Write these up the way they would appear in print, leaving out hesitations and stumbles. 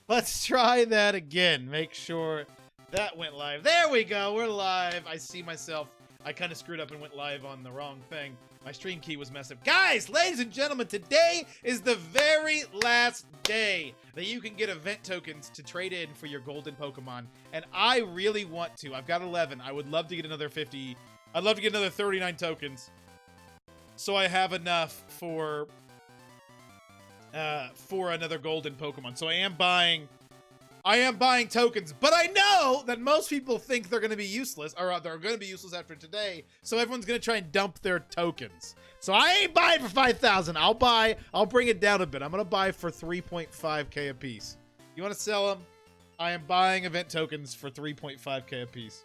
Let's try that again. Make sure that went live. There we go. We're live. I see myself. I kind of screwed up and went live on the wrong thing. My stream key was messed up. Guys, ladies and gentlemen, today is the very last day that you can get event tokens to trade in for your golden Pokemon. And I really want to. I've got 11. I would love to get another 50. I'd love to get another 39 tokens. So I have enough for another golden Pokemon. So I am buying tokens, but I know that most people think they're going to be useless, or they're going to be useless after today. So everyone's going to try and dump their tokens. So I ain't buying for 5,000. I'll bring it down a bit. I'm going to buy for 3.5k a piece. You want to sell them? I am buying event tokens for 3.5k a piece.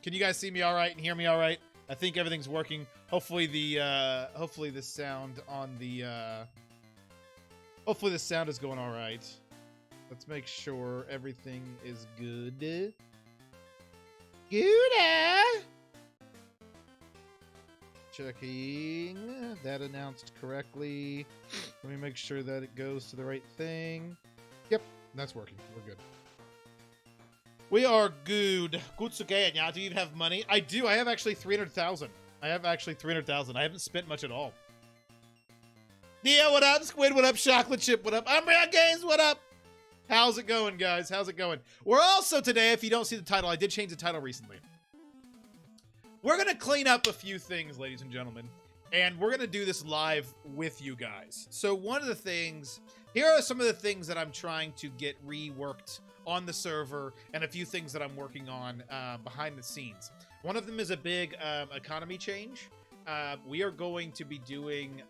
Can you guys see me all right and hear me all right? I think everything's working. Hopefully the sound on the hopefully the sound is going all right. Let's make sure everything is good. Good. Checking that announced correctly. Let me make sure that it goes to the right thing. Yep, that's working. We're good. We are good. Gutsuke, now do you even have money? I do. I have actually 300,000. I haven't spent much at all. Yeah, what up? Squid, what up? Chocolate Chip, what up? Umbrella Games, what up? How's it going, guys? How's it going? We're also today, if you don't see the title, I did change the title recently. We're going to clean up a few things, ladies and gentlemen. And we're going to do this live with you guys. So one of the things, here are some of the things that I'm trying to get reworked on the server, and a few things that I'm working on behind the scenes. One of them is a big economy change. We are going to be doing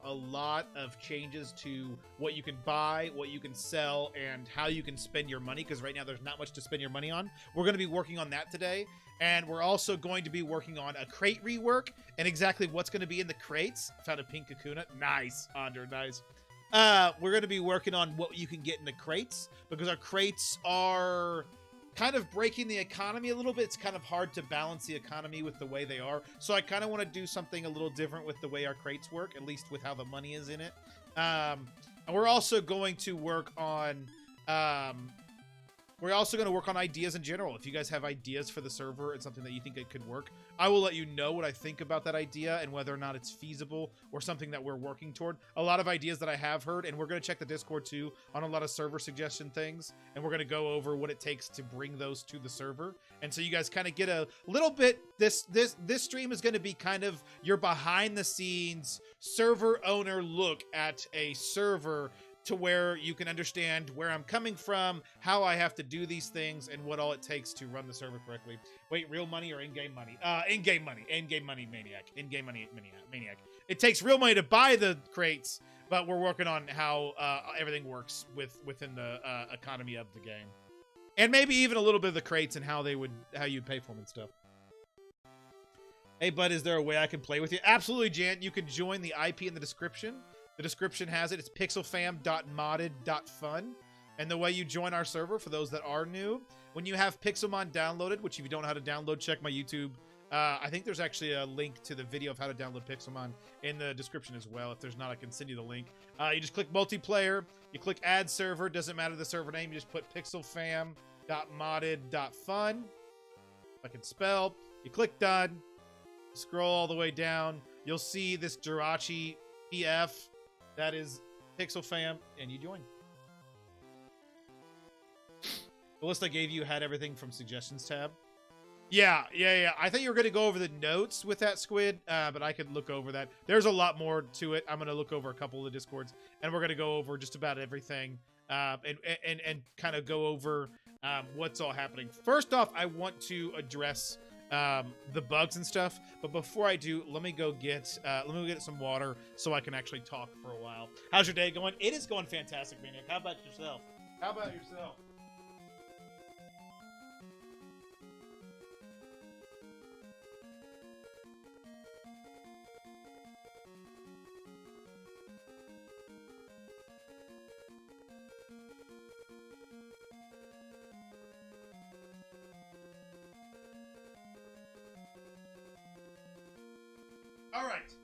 a lot of changes to what you can buy, what you can sell, and how you can spend your money, because right now there's not much to spend your money on. We're going to be working on that today, and we're also going to be working on a crate rework and exactly what's going to be in the crates. I found a pink Kakuna. Nice, Andre, nice. We're going to be working on what you can get in the crates, because our crates are kind of breaking the economy a little bit. It's kind of hard to balance the economy with the way they are. So I kind of want to do something a little different with the way our crates work, at least with how the money is in it. And we're also going to work on ideas in general. If you guys have ideas for the server and something that you think it could work, I will let you know what I think about that idea and whether or not it's feasible or something that we're working toward. A lot of ideas that I have heard, and we're going to check the Discord too on a lot of server suggestion things, and we're going to go over what it takes to bring those to the server. And so you guys kind of get a little bit, this stream is going to be kind of your behind the scenes server owner look at a server, to where you can understand where I'm coming from, how I have to do these things, and what all it takes to run the server correctly. Wait, real money or in-game money? In-game money. In-game money maniac. In-game money maniac. It takes real money to buy the crates, but we're working on how everything works within the economy of the game. And maybe even a little bit of the crates and how you'd pay for them and stuff. Hey, bud, is there a way I can play with you? Absolutely, Jan. You can join the IP in the description. The description has it. It's pixelfam.modded.fun. And the way you join our server, for those that are new, when you have Pixelmon downloaded, which if you don't know how to download, check my YouTube. I think there's actually a link to the video of how to download Pixelmon in the description as well. If there's not, I can send you the link. You just click multiplayer. You click add server. Doesn't matter the server name. You just put pixelfam.modded.fun. If I can spell. You click done. Scroll all the way down. You'll see this Jirachi PF. That is Pixel Fam, and you join. The list I gave you had everything from suggestions tab. Yeah. I thought you were going to go over the notes with that, Squid, but I could look over that. There's a lot more to it. I'm going to look over a couple of the Discords, and we're going to go over just about everything and kind of go over what's all happening. First off, I want to address the bugs and stuff, but before I do, let me go get some water so I can actually talk for a while. How's your day going? It is going fantastic, Maniac. How about yourself?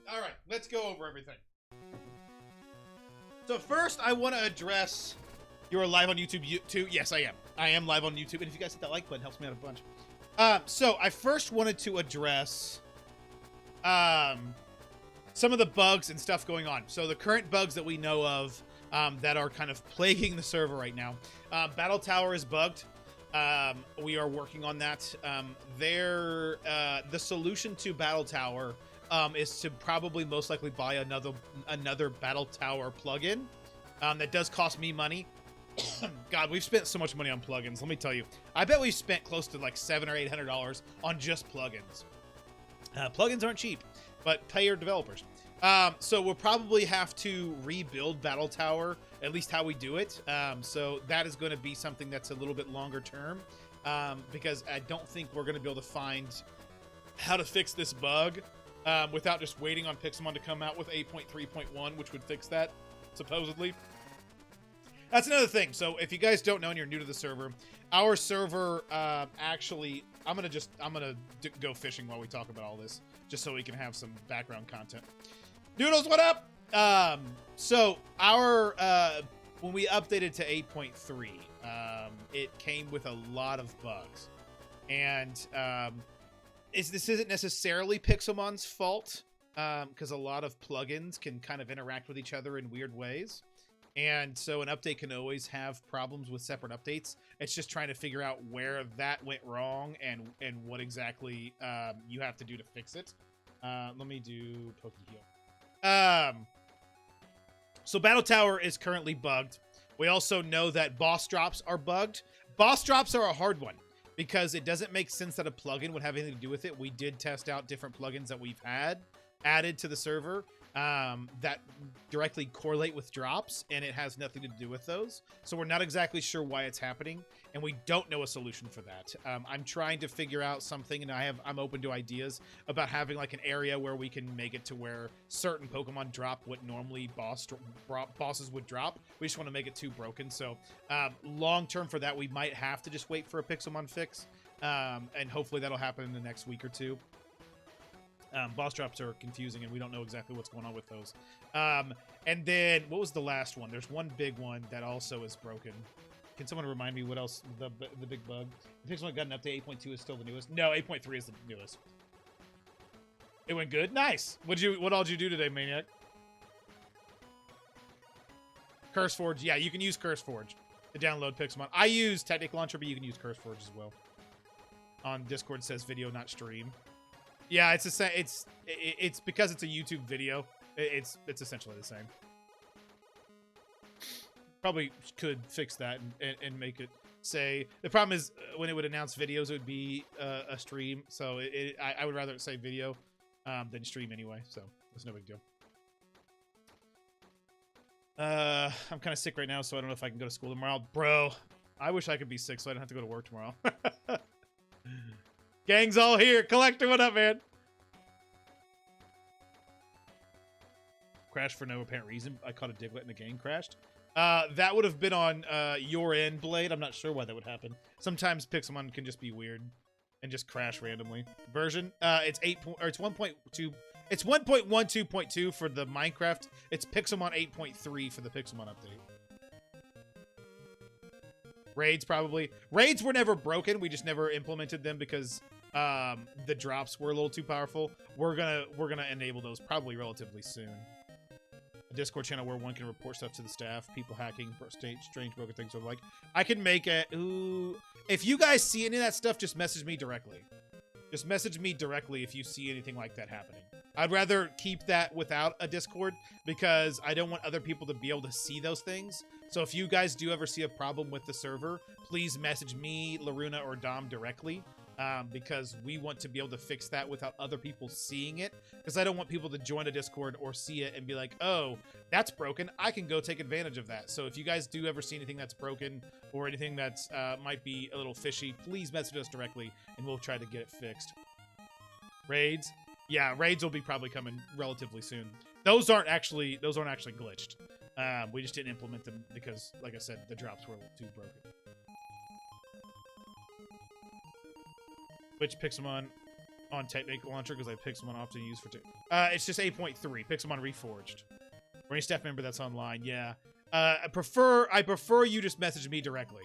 All right, let's go over everything. So first, I want to address You are live on YouTube too? Yes, I am. I am live on YouTube, and if you guys hit that like button, it helps me out a bunch. So I first wanted to address some of the bugs and stuff going on. So the current bugs that we know of that are kind of plaguing the server right now. Battle Tower is bugged. We are working on that. The solution to Battle Tower is to probably most likely buy another Battle Tower plugin. That does cost me money. God, we've spent so much money on plugins. Let me tell you, I bet we've spent close to like $700 or $800 on just plugins. Plugins aren't cheap, but pay your developers. So we'll probably have to rebuild Battle Tower, at least how we do it. So that is going to be something that's a little bit longer term, because I don't think we're going to be able to find how to fix this bug without just waiting on Pixelmon to come out with 8.3.1, which would fix that, supposedly. That's another thing. So if you guys don't know and you're new to the server, our server actually, I'm gonna go fishing while we talk about all this, just so we can have some background content. Noodles, what up? So our when we updated to 8.3, it came with a lot of bugs, and this isn't necessarily Pixelmon's fault, because a lot of plugins can kind of interact with each other in weird ways. And so an update can always have problems with separate updates. It's just trying to figure out where that went wrong and what exactly you have to do to fix it. Let me do PokeHeal. So Battle Tower is currently bugged. We also know that boss drops are bugged. Boss drops are a hard one because it doesn't make sense that a plugin would have anything to do with it. We did test out different plugins that we've had added to the server that directly correlate with drops, and it has nothing to do with those. So we're not exactly sure why it's happening, and we don't know a solution for that. I'm trying to figure out something, and I'm open to ideas about having like an area where we can make it to where certain Pokemon drop what normally bosses would drop. We just want to make it too broken. So long term for that, we might have to just wait for a Pixelmon fix, and hopefully that'll happen in the next week or two. Boss drops are confusing, and we don't know exactly what's going on with those. And then, what was the last one? There's one big one that also is broken. Can someone remind me what else, the big bug? The Pixelmon got an update, 8.2 is still the newest. No, 8.3 is the newest. It went good? Nice! What all did you do today, Maniac? CurseForge, yeah, you can use CurseForge to download Pixelmon. I use Technic Launcher, but you can use CurseForge as well. On Discord, says video, not stream. Yeah, it's the same. It's because it's a YouTube video. It's essentially the same. Probably could fix that and make it say. The problem is when it would announce videos, it would be a stream. So I would rather it say video than stream anyway. So it's no big deal. I'm kind of sick right now, so I don't know if I can go to school tomorrow, bro. I wish I could be sick so I don't have to go to work tomorrow. Gang's all here. Collector, what up, man? Crashed for no apparent reason. I caught a Diglett and the game crashed. That would have been on your end, Blade. I'm not sure why that would happen. Sometimes Pixelmon can just be weird and just crash randomly. Version, it's 1.2. It's 1.12.2 for the Minecraft. It's Pixelmon 8.3 for the Pixelmon update. Raids probably. Raids were never broken. We just never implemented them because the drops were a little too powerful. We're gonna enable those probably relatively soon. A Discord channel where one can report stuff to the staff, people hacking, strange broken things. So like, I can make it. Ooh, if you guys see any of that stuff, just message me directly. Just message me directly if you see anything like that happening. I'd rather keep that without a Discord because I don't want other people to be able to see those things. So if you guys do ever see a problem with the server, please message me, Laruna, or Dom directly because we want to be able to fix that without other people seeing it because I don't want people to join a Discord or see it and be like, oh, that's broken. I can go take advantage of that. So if you guys do ever see anything that's broken or anything that's might be a little fishy, please message us directly and we'll try to get it fixed. Raids. Yeah, raids will be probably coming relatively soon. Those aren't actually glitched. We just didn't implement them because, like I said, the drops were a little too broken. Which Pixelmon on Technic Launcher because I Pixelmon often use for it's just 8.3 Pixelmon Reforged. For any staff member that's online, yeah. I prefer you just message me directly.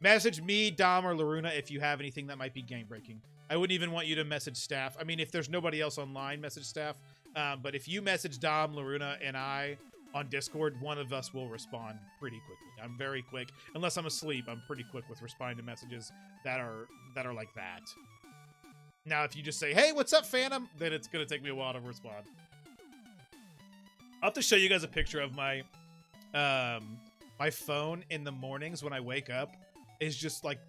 Message me, Dom, or Laruna if you have anything that might be game breaking. I wouldn't even want you to message staff. I mean, if there's nobody else online, message staff. But if you message Dom, Laruna, and I on Discord, one of us will respond pretty quickly. I'm very quick. Unless I'm asleep, I'm pretty quick with responding to messages that are like that. Now, if you just say, hey, what's up, Phantom? Then it's going to take me a while to respond. I'll have to show you guys a picture of my my phone in the mornings when I wake up is just like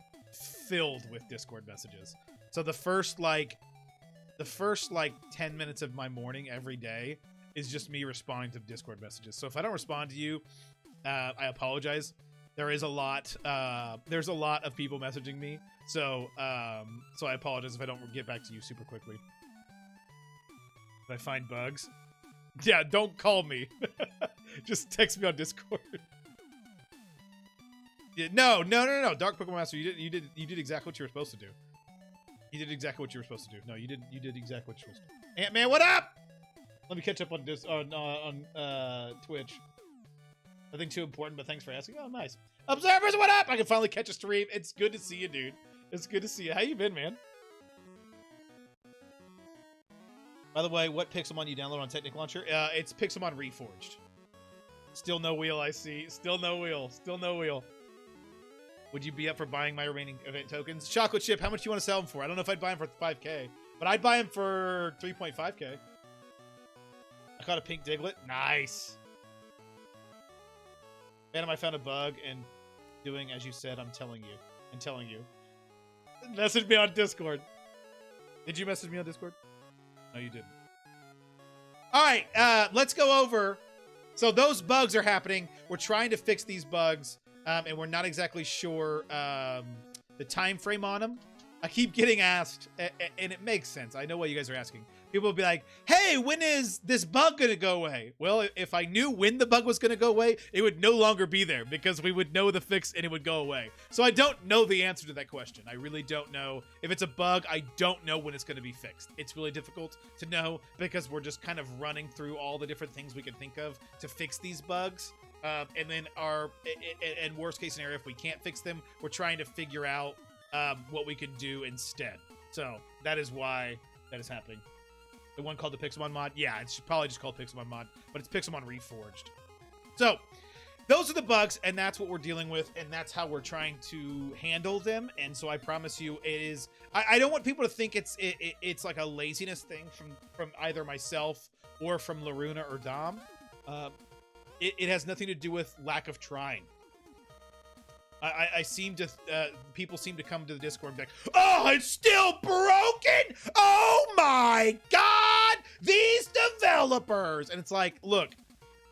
filled with Discord messages. So the first 10 minutes of my morning every day is just me responding to Discord messages. So if I don't respond to you, I apologize. There is a lot. There's a lot of people messaging me. So so I apologize if I don't get back to you super quickly. If I find bugs, yeah, don't call me. Just text me on Discord. Yeah, no. Dark Pokemon Master, you did exactly what you were supposed to do. You did exactly what you were supposed to do. No, you did exactly what you were supposed to do. Ant-Man, what up? Let me catch up on this on Twitch. Nothing too important, but thanks for asking. Oh, nice. Observers, what up? I can finally catch a stream. It's good to see you, dude. It's good to see you. How you been, man? By the way, what Pixelmon you download on Technic Launcher? It's Pixelmon Reforged. Still no wheel, I see. Still no wheel. Still no wheel. Would you be up for buying my remaining event tokens? Chocolate Chip, how much do you want to sell them for? I don't know if I'd buy them for 5K, but I'd buy them for 3.5K. I caught a pink Diglett. Nice. Phantom, I found a bug and doing as you said, I'm telling you. Message me on Discord. Did you message me on Discord? No, you didn't. All right, let's go over. So those bugs are happening. We're trying to fix these bugs, and we're not exactly sure the time frame on them. I keep getting asked, and it makes sense. I know what you guys are asking. People will be like, hey, when is this bug going to go away? Well, if I knew when the bug was going to go away, it would no longer be there because we would know the fix and it would go away. So I don't know the answer to that question. I really don't know. If it's a bug, I don't know when it's going to be fixed. It's really difficult to know because we're just kind of running through all the different things we can think of to fix these bugs. And then in worst case scenario, if we can't fix them, we're trying to figure out what we could do instead. So that is why that is happening. The one called the Pixelmon mod? Yeah, it's probably just called Pixelmon mod, but it's Pixelmon Reforged. So those are the bugs, and that's what we're dealing with, and that's how we're trying to handle them. And so I promise you, it is. I don't want people to think it's like a laziness thing from either myself or from Laruna or Dom. It has nothing to do with lack of trying. I seem to, people seem to come to the Discord and be like, oh, it's still broken? Oh my God, these developers. And it's like, look,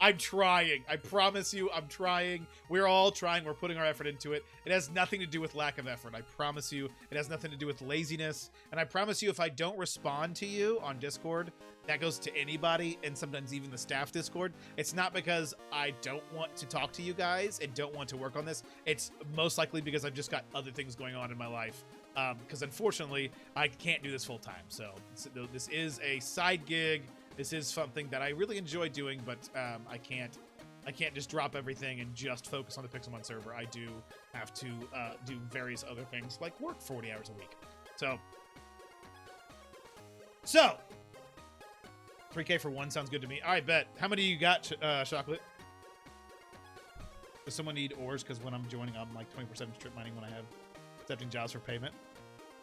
I'm trying. I promise you, I'm trying. We're all trying. We're putting our effort into it. It has nothing to do with lack of effort. I promise you, it has nothing to do with laziness. And I promise you, if I don't respond to you on Discord, that goes to anybody, and sometimes even the staff Discord. It's not because I don't want to talk to you guys and don't want to work on this. It's most likely because I've just got other things going on in my life. Because unfortunately, I can't do this full time. So this is a side gig. This is something that I really enjoy doing, but I can't just drop everything and just focus on the Pixelmon server. I do have to do various other things, like work 40 hours a week. So 3K for one sounds good to me. All right, bet. How many you got, Chocolate? Does someone need ores? Because when I'm joining, I'm like 20% strip mining when I have accepting jobs for payment.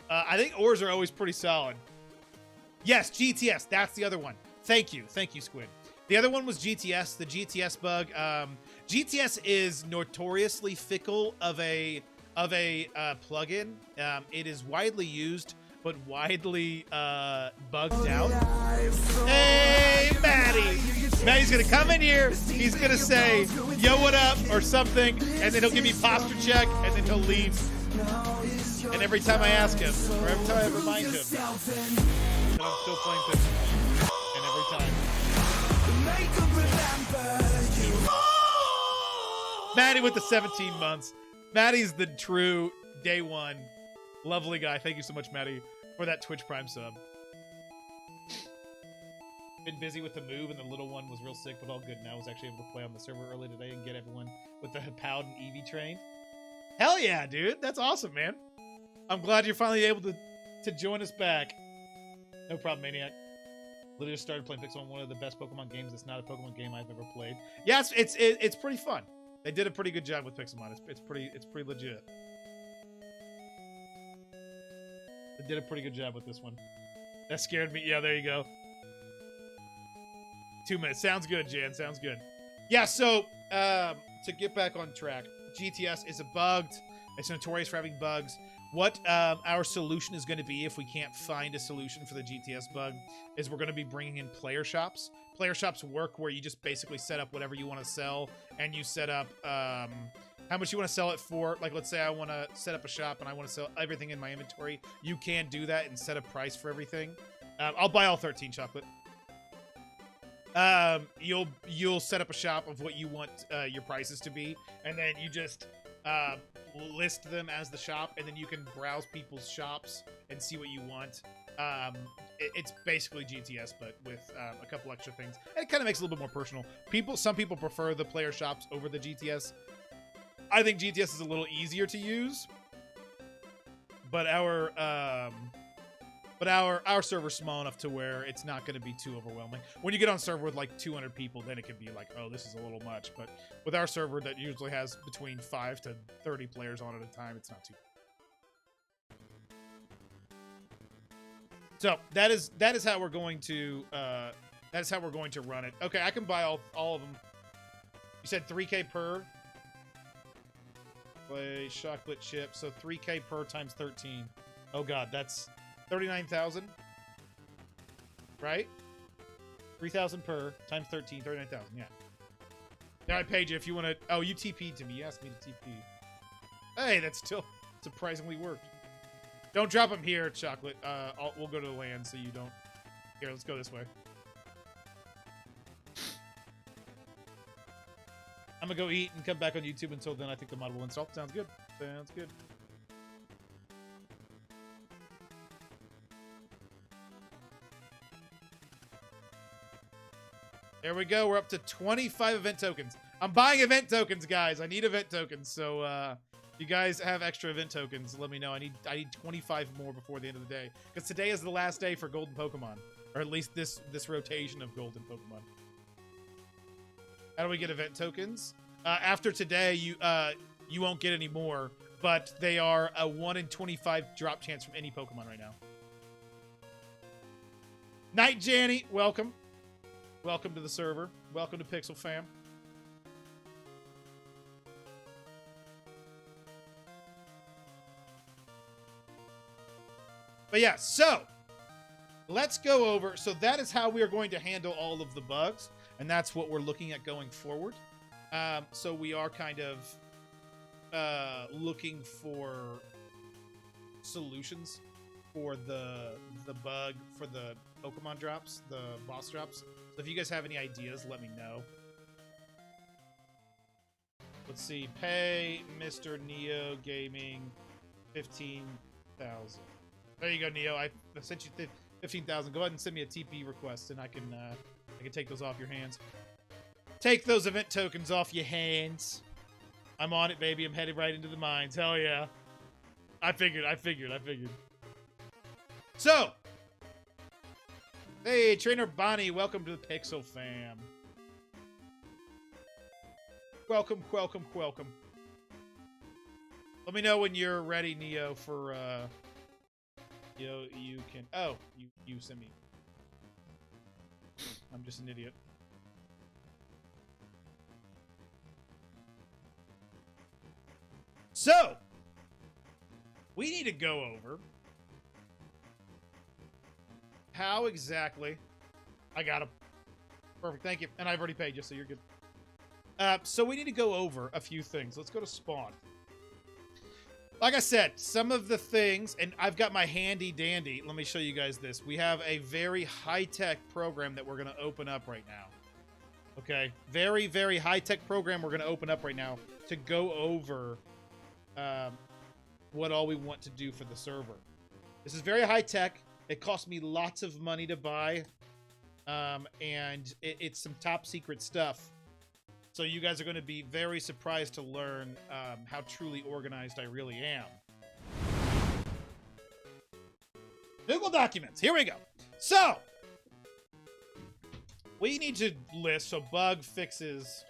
I think ores are always pretty solid. Yes, GTS. That's the other one. Thank you, Squid. The other one was GTS. The GTS bug. GTS is notoriously fickle of a plugin. It is widely used, but widely bugged out. Hey, Maddie! Maddie's gonna come in here. He's gonna say, "Yo, what up?" or something, and then he'll give me posture check, and then he'll leave. And every time I ask him, or every time I remind him, that I'm still playing Pixelmon. And every time. Maddie with the 17 months. Maddie's the true day one lovely guy. Thank you so much, Maddie, for that Twitch Prime sub. been busy with the move, and the little one was real sick, but all good now. I was actually able to play on the server early today and get everyone with the Powd and Eevee trained. Hell yeah, dude. That's awesome, man. I'm glad you're finally able to join us back. No problem, Maniac. Literally just started playing Pixelmon, one of the best Pokemon games. It's not a Pokemon game I've ever played. Yeah, it's pretty fun. They did a pretty good job with Pixelmon. It's pretty legit. They did a pretty good job with this one. That scared me. Yeah, there you go. 2 minutes. Sounds good, Jan. Sounds good. Yeah, so to get back on track, GTS is bugged. It's notorious for having bugs. What our solution is going to be if we can't find a solution for the GTS bug is we're going to be bringing in player shops. Player shops work where you just basically set up whatever you want to sell, and you set up how much you want to sell it for. Like, let's say I want to set up a shop and I want to sell everything in my inventory. You can do that and set a price for everything. I'll buy all 13 chocolate. You'll set up a shop of what you want your prices to be, and then you just list them as the shop, and then you can browse people's shops and see what you want. It's basically GTS, but with a couple extra things. And it kind of makes it a little bit more personal. Some people prefer the player shops over the GTS. I think GTS is a little easier to use, but our server's small enough to where it's not going to be too overwhelming. When you get on a server with like 200 people, then it can be like, oh, this is a little much. But with our server that usually has between 5 to 30 players on at a time, it's not too bad. So that is how we're going to run it. Okay, I can buy all of them. You said 3K per. Play chocolate chip, so 3K per times 13. Oh god, that's 39,000, right? 3,000 per times 13, 39,000. Yeah. Now I paid you if you want to. Oh, you TP'd to me. You asked me to TP. Hey, that's still surprisingly worked. Don't drop them here, chocolate. We'll go to the land so you don't. Here, let's go this way. I'm gonna go eat and come back on YouTube. Until then, I think the mod will install. Sounds good. Sounds good. There we go. We're up to 25 event tokens. I'm buying event tokens, guys. I need event tokens. So, if you guys have extra event tokens, let me know. I need 25 more before the end of the day, because today is the last day for Golden Pokemon, or at least this rotation of Golden Pokemon. How do we get event tokens? After today, you won't get any more, but they are a 1 in 25 drop chance from any Pokemon right now. Night Janny, welcome. Welcome to the server. Welcome to Pixel Fam. But yeah, so let's go over. So that is how we are going to handle all of the bugs, and that's what we're looking at going forward. So we are kind of looking for solutions for the bug for the Pokemon drops, the boss drops. So if you guys have any ideas, let me know. Let's see. Pay Mr. Neo Gaming 15,000. There you go, Neo. I sent you 15,000. Go ahead and send me a TP request, and I can take those off your hands. Take those event tokens off your hands. I'm on it, baby. I'm headed right into the mines. Hell yeah. I figured. So, hey, Trainer Bonnie, welcome to the Pixel Fam. Welcome. Let me know when you're ready, Neo, for, you can, oh, you send me. I'm just an idiot. So, we need to go over how exactly I got him. Perfect, thank you. And I've already paid you, so you're good. So we need to go over a few things. Let's go to spawn. Like I said, some of the things, and I've got my handy dandy. Let me show you guys this. We have a very high-tech program that we're going to open up right now. Okay, very, very high-tech program we're going to open up right now to go over what all we want to do for the server. This is very high-tech. It cost me lots of money to buy. and it's some top secret stuff. So you guys are going to be very surprised to learn how truly organized I really am. Google Documents. Here we go. So we need to list bug fixes.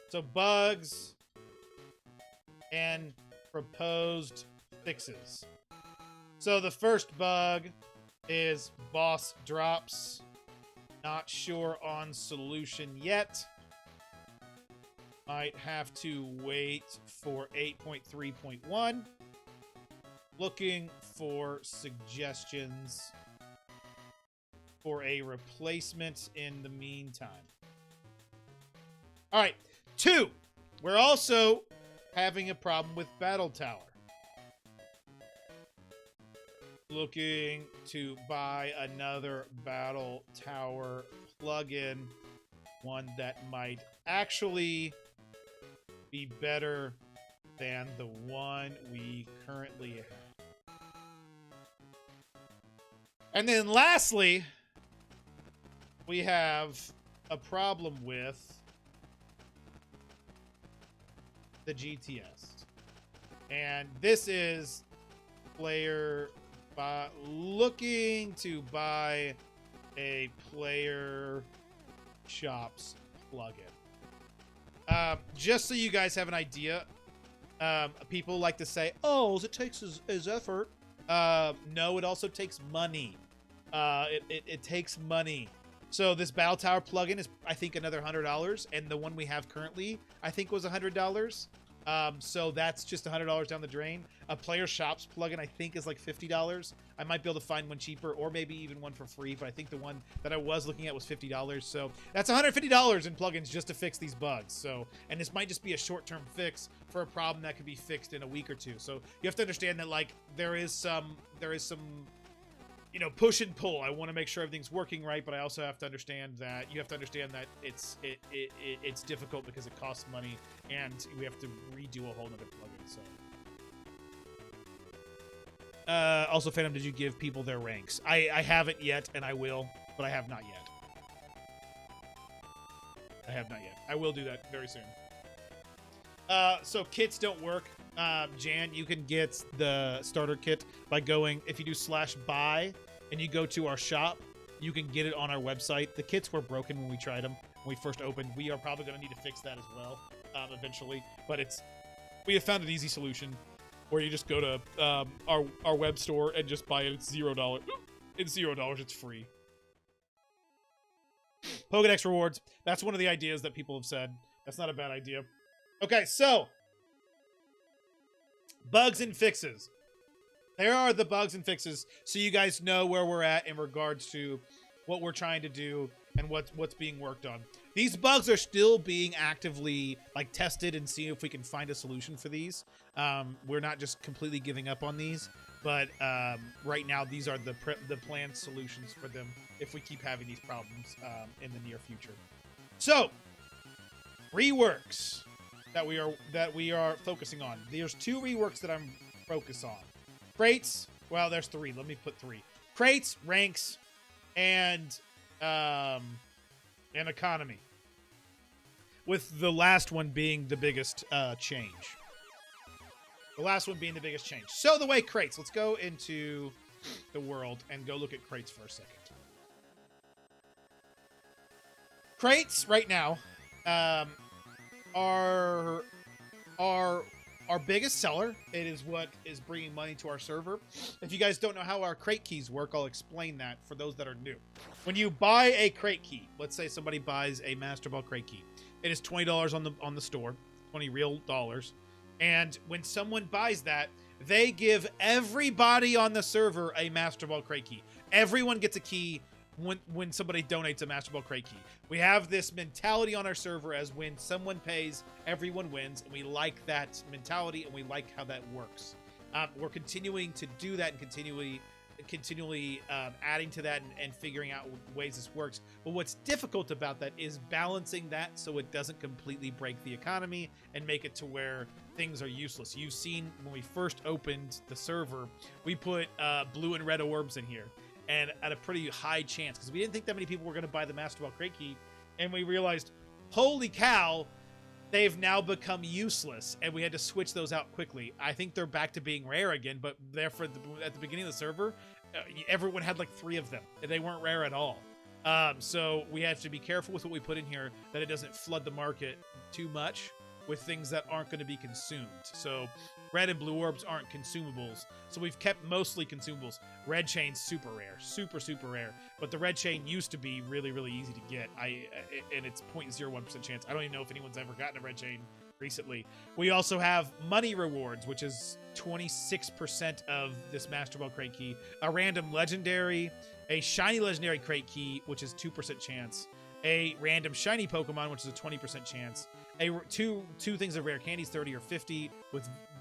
So bugs and proposed fixes. So the first bug is boss drops. Not sure on solution yet. Might have to wait for 8.3.1. Looking for suggestions for a replacement in the meantime. All right, 2. We're also having a problem with Battle Tower. Looking to buy another Battle Tower plugin. One that might actually be better than the one we currently have. And then lastly, we have a problem with the GTS. And this is player looking to buy a player shops plugin. Just so you guys have an idea, people like to say, oh, it takes is effort. No, it also takes money. It takes money. So this Battle Tower plugin is, I think, another $100, and the one we have currently, I think, was $100. So that's just $100 down the drain. A player shops plugin, I think, is like $50. I might be able to find one cheaper, or maybe even one for free, but I think the one that I was looking at was $50. So that's $150 in plugins just to fix these bugs. So, and this might just be a short-term fix for a problem that could be fixed in a week or two. So you have to understand that, like, there is some you know, push and pull. I want to make sure everything's working right, but I also have to understand that it's difficult because it costs money, and we have to redo a whole nother plugin. So, also, Phantom, did you give people their ranks? I haven't yet, and I will, but I have not yet. I will do that very soon. So kits don't work. Jan, you can get the starter kit by going, if you do /buy and you go to our shop, you can get it on our website. The kits were broken when we tried them, when we first opened. We are probably going to need to fix that as well, eventually. But we have found an easy solution where you just go to our web store and just buy it. It's $0. It's $0. It's free. Pokedex rewards. That's one of the ideas that people have said. That's not a bad idea. Okay, so bugs and fixes. There are the bugs and fixes, so you guys know where we're at in regards to what we're trying to do and what's being worked on. These bugs are still being actively tested and see if we can find a solution for these. We're not just completely giving up on these, but right now these are the planned solutions for them if we keep having these problems in the near future. So, reworks that we are focusing on. There's 2 reworks that I'm focused on. Crates. Well, there's 3. Let me put 3. Crates, ranks, and economy. With the last one being the biggest change. The last one being the biggest change. So the way crates. Let's go into the world and go look at crates for a second. Crates right now are our biggest seller. It is what is bringing money to our server. If you guys don't know how our crate keys work, I'll explain that for those that are new. When you buy a crate key, let's say somebody buys a Master Ball crate key, it is $20 on the store, 20 real dollars. And when someone buys that, they give everybody on the server a Master Ball crate key. Everyone gets a key when somebody donates a Master Ball crate key. We have this mentality on our server as when someone pays, everyone wins, and we like that mentality and we like how that works. We're continuing to do that and continually adding to that and figuring out ways this works. But what's difficult about that is balancing that so it doesn't completely break the economy and make it to where things are useless. You've seen when we first opened the server, we put blue and red orbs in here. and at a pretty high chance, because we didn't think that many people were going to buy the Master Ball crate key, and we realized, holy cow, they've now become useless, and we had to switch those out quickly. I think they're back to being rare again, but therefore at the beginning of the server, everyone had like 3 of them, and they weren't rare at all. So we have to be careful with what we put in here, that it doesn't flood the market too much with things that aren't going to be consumed. So red and blue orbs aren't consumables, so we've kept mostly consumables. Red chain's super rare, super rare, but the red chain used to be really easy to get. And it's 0.01% chance. I don't even know if anyone's ever gotten a red chain recently. We also have money rewards, which is 26% of this Master Ball crate key, a random legendary, a shiny legendary crate key, which is 2% chance, a random shiny Pokemon, which is a 20% chance, two things of rare candies, 30 or 50,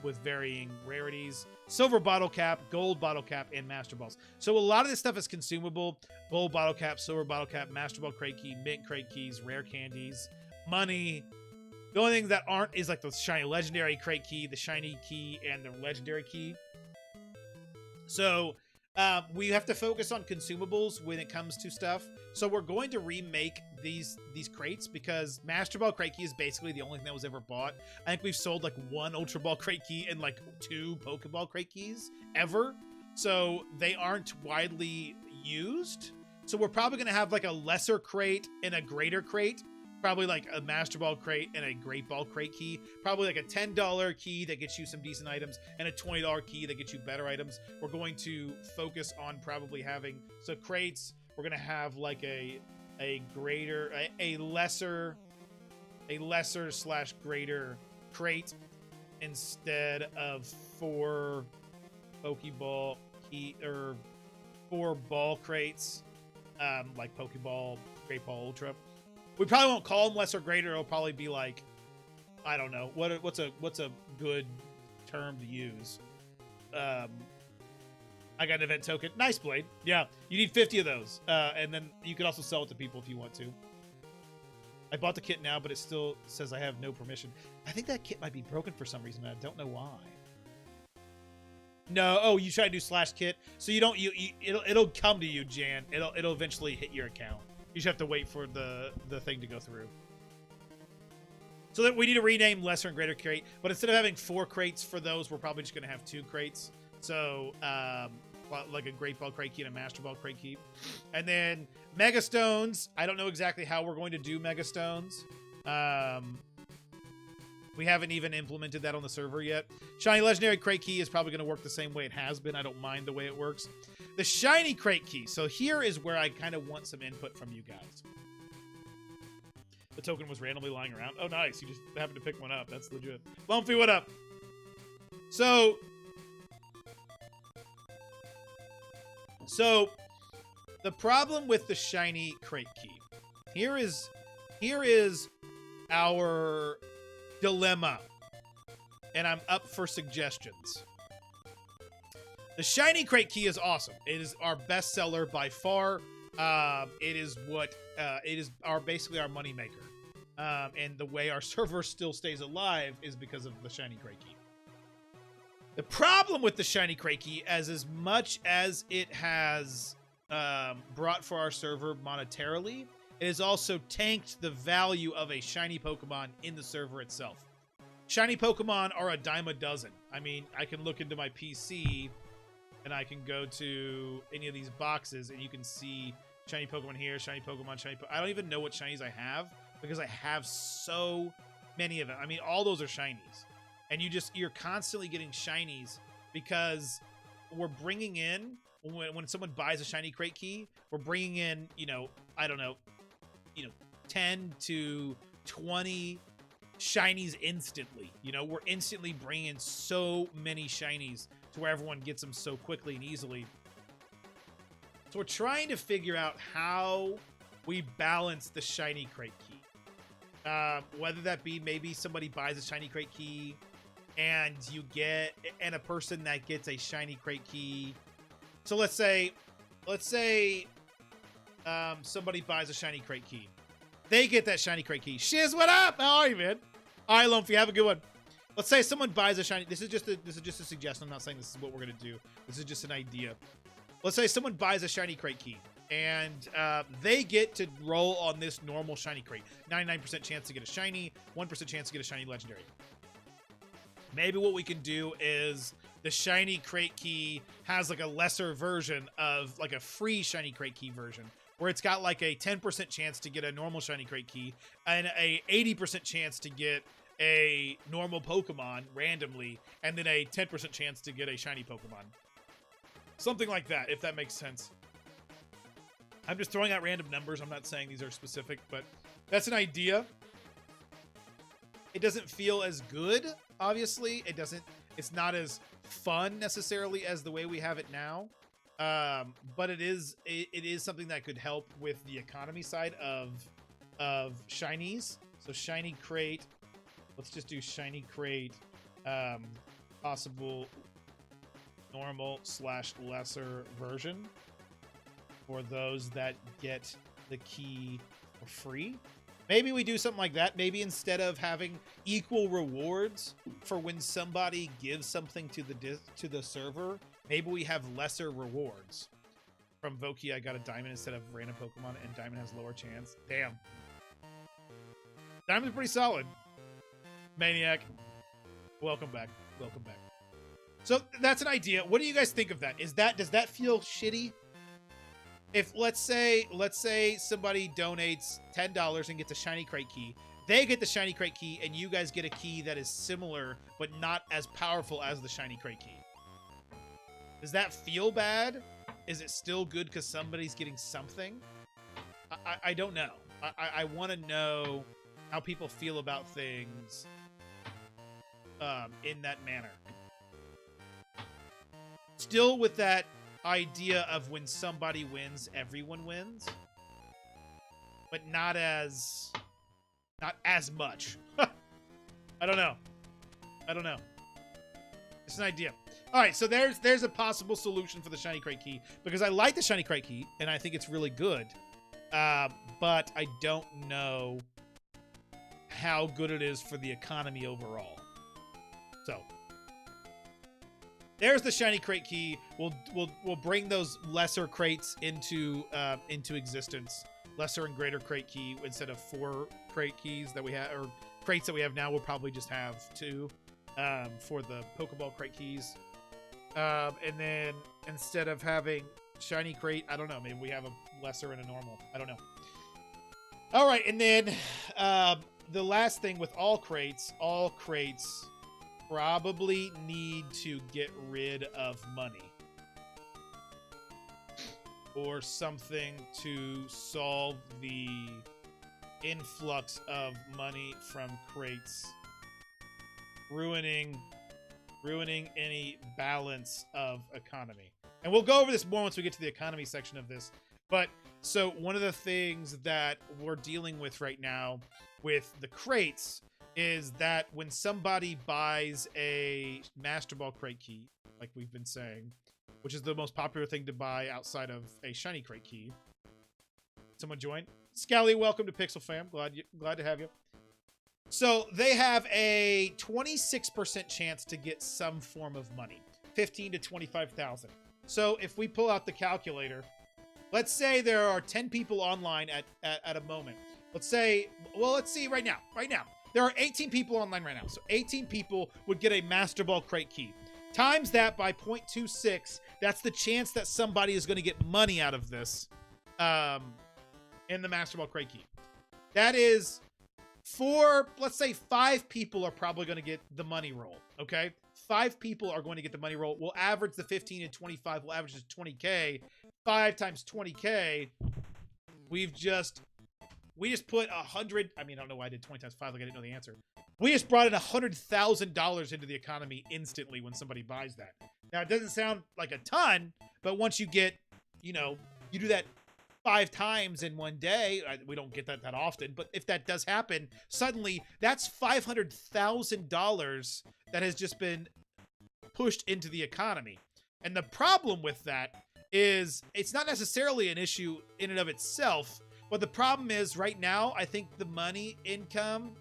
with varying rarities, silver bottle cap, gold bottle cap, and Master Balls. So a lot of this stuff is consumable: gold bottle cap, silver bottle cap, Master Ball crate key, mint crate keys, rare candies, money. The only thing that aren't is like the shiny legendary crate key, the shiny key, and the legendary key. So we have to focus on consumables when it comes to stuff. So we're going to remake these crates, because Master Ball crate key is basically the only thing that was ever bought. I think we've sold like 1 Ultra Ball crate key and like 2 Pokeball crate keys ever. So they aren't widely used. So we're probably going to have like a lesser crate and a greater crate. Probably like a Master Ball crate and a Great Ball crate key. Probably like a $10 key that gets you some decent items and a $20 key that gets you better items. We're going to focus on probably having, so crates, we're going to have like a lesser / greater crate instead of 4 Pokeball key, or 4 ball crates, like Pokeball, Great Ball Ultra. We probably won't call them lesser greater. It'll probably be like, I don't know, what's a good term to use. I got an event token. Nice blade. Yeah, you need 50 of those, and then you can also sell it to people if you want to. I bought the kit now, but it still says I have no permission. I think that kit might be broken for some reason, and I don't know why. No, oh, you try to do /kit, so you don't. It'll come to you, Jan. It'll eventually hit your account. You just have to wait for the thing to go through. So that we need to rename lesser and greater crate, but instead of having 4 crates for those, we're probably just going to have 2 crates. So like a Great Ball crate key and a Master Ball crate key. And then Mega Stones. I don't know exactly how we're going to do Mega Stones. We haven't even implemented that on the server yet. Shiny Legendary crate key is probably going to work the same way it has been. I don't mind the way it works. The shiny crate key. So here is where I kind of want some input from you guys. The token was randomly lying around. Oh, nice. You just happened to pick one up. That's legit. Lumpy, what up? So the problem with the shiny crate key. Here is our dilemma. And I'm up for suggestions. The shiny crate key is awesome. It is our best seller by far. It is basically our money maker. And the way our server still stays alive is because of the shiny crate key. The problem with the shiny crate key, as much as it has brought for our server monetarily, it has also tanked the value of a shiny Pokemon in the server itself. Shiny Pokemon are a dime a dozen. I mean, I can look into my PC and I can go to any of these boxes and you can see shiny Pokemon here, shiny Pokemon, I don't even know what shinies I have because I have so many of them. I mean, all those are shinies. And you're constantly getting shinies because we're bringing in, when someone buys a shiny crate key, we're bringing in, I don't know, 10 to 20 shinies instantly. We're instantly bringing in so many shinies to where everyone gets them so quickly and easily. So we're trying to figure out how we balance the shiny crate key. Whether that be maybe somebody buys a shiny crate key and a person that gets a shiny crate key. So let's say somebody buys a shiny crate key. They get that shiny crate key. Shiz, what up? How are you, man? All right, Lumpy, have a good one. Let's say someone buys a shiny. This is just a suggestion. I'm not saying this is what we're gonna do. This is just an idea. let's say someone buys a shiny crate key, and they get to roll on this normal shiny crate. 99% chance to get a shiny, 1% chance to get a shiny legendary. Maybe what we can do is the shiny crate key has like a lesser version of like a free shiny crate key version, where it's got like a 10% chance to get a normal shiny crate key and a 80% chance to get a normal Pokemon randomly, and then a 10% chance to get a shiny Pokemon. Something like that, if that makes sense. I'm just throwing out random numbers. I'm not saying these are specific, but that's an idea. It doesn't feel as good, obviously. It's not as fun necessarily as the way we have it now. But it is something that could help with the economy side of shinies. So shiny crate. Let's just do shiny crate. Possible normal / lesser version for those that get the key for free. Maybe we do something like that. Maybe instead of having equal rewards for when somebody gives something to the server, maybe we have lesser rewards. From Voki, I got a diamond instead of random Pokemon, and diamond has lower chance. Damn. Diamond's pretty solid. Maniac, welcome back. Welcome back. So that's an idea. What do you guys think of that? Does that feel shitty? If let's say somebody donates $10 and gets a shiny crate key, they get the shiny crate key, and you guys get a key that is similar but not as powerful as the shiny crate key. Does that feel bad? Is it still good because somebody's getting something? I don't know. I want to know how people feel about things in that manner. Still with that idea of when somebody wins, everyone wins, but not as much. I don't know. It's an idea. All right, so there's a possible solution for the shiny crate key, because I like the shiny crate key and I think it's really good, but I don't know how good it is for the economy overall. So there's the shiny crate key. We'll bring those lesser crates into existence. Lesser and greater crate key instead of 4 crate keys that we have, or crates that we have now. We'll probably just have 2 for the Pokeball crate keys. And then instead of having shiny crate, I don't know. Maybe we have a lesser and a normal. I don't know. All right, and then the last thing with all crates probably need to get rid of money or something to solve the influx of money from crates, ruining any balance of economy. And we'll go over this more once we get to the economy section of this. But so one of the things that we're dealing with right now with the crates is that when somebody buys a Master Ball crate key, like we've been saying, which is the most popular thing to buy outside of a shiny crate key. Someone join. Scally, welcome to Pixel Fam. Glad to have you. So they have a 26% chance to get some form of money, 15 to 25,000. So if we pull out the calculator, let's say there are 10 people online at a moment. Let's see right now. There are 18 people online right now. So 18 people would get a Master Ball crate key. Times that by 0.26, that's the chance that somebody is going to get money out of this in the Master Ball crate key. That is let's say 5 people are probably going to get the money roll, okay? 5 people are going to get the money roll. We'll average the 15 and 25. We'll average the 20K. 5 times 20K, we just put 100. I mean, I don't know why I did 20 times 5. Like I didn't know the answer. We just brought in $100,000 into the economy instantly when somebody buys that. Now, it doesn't sound like a ton, but once you get, you do that 5 times in one day. We don't get that often, but if that does happen, suddenly that's $500,000 that has just been pushed into the economy. And the problem with that is it's not necessarily an issue in and of itself, but the problem is right now, I think the money income,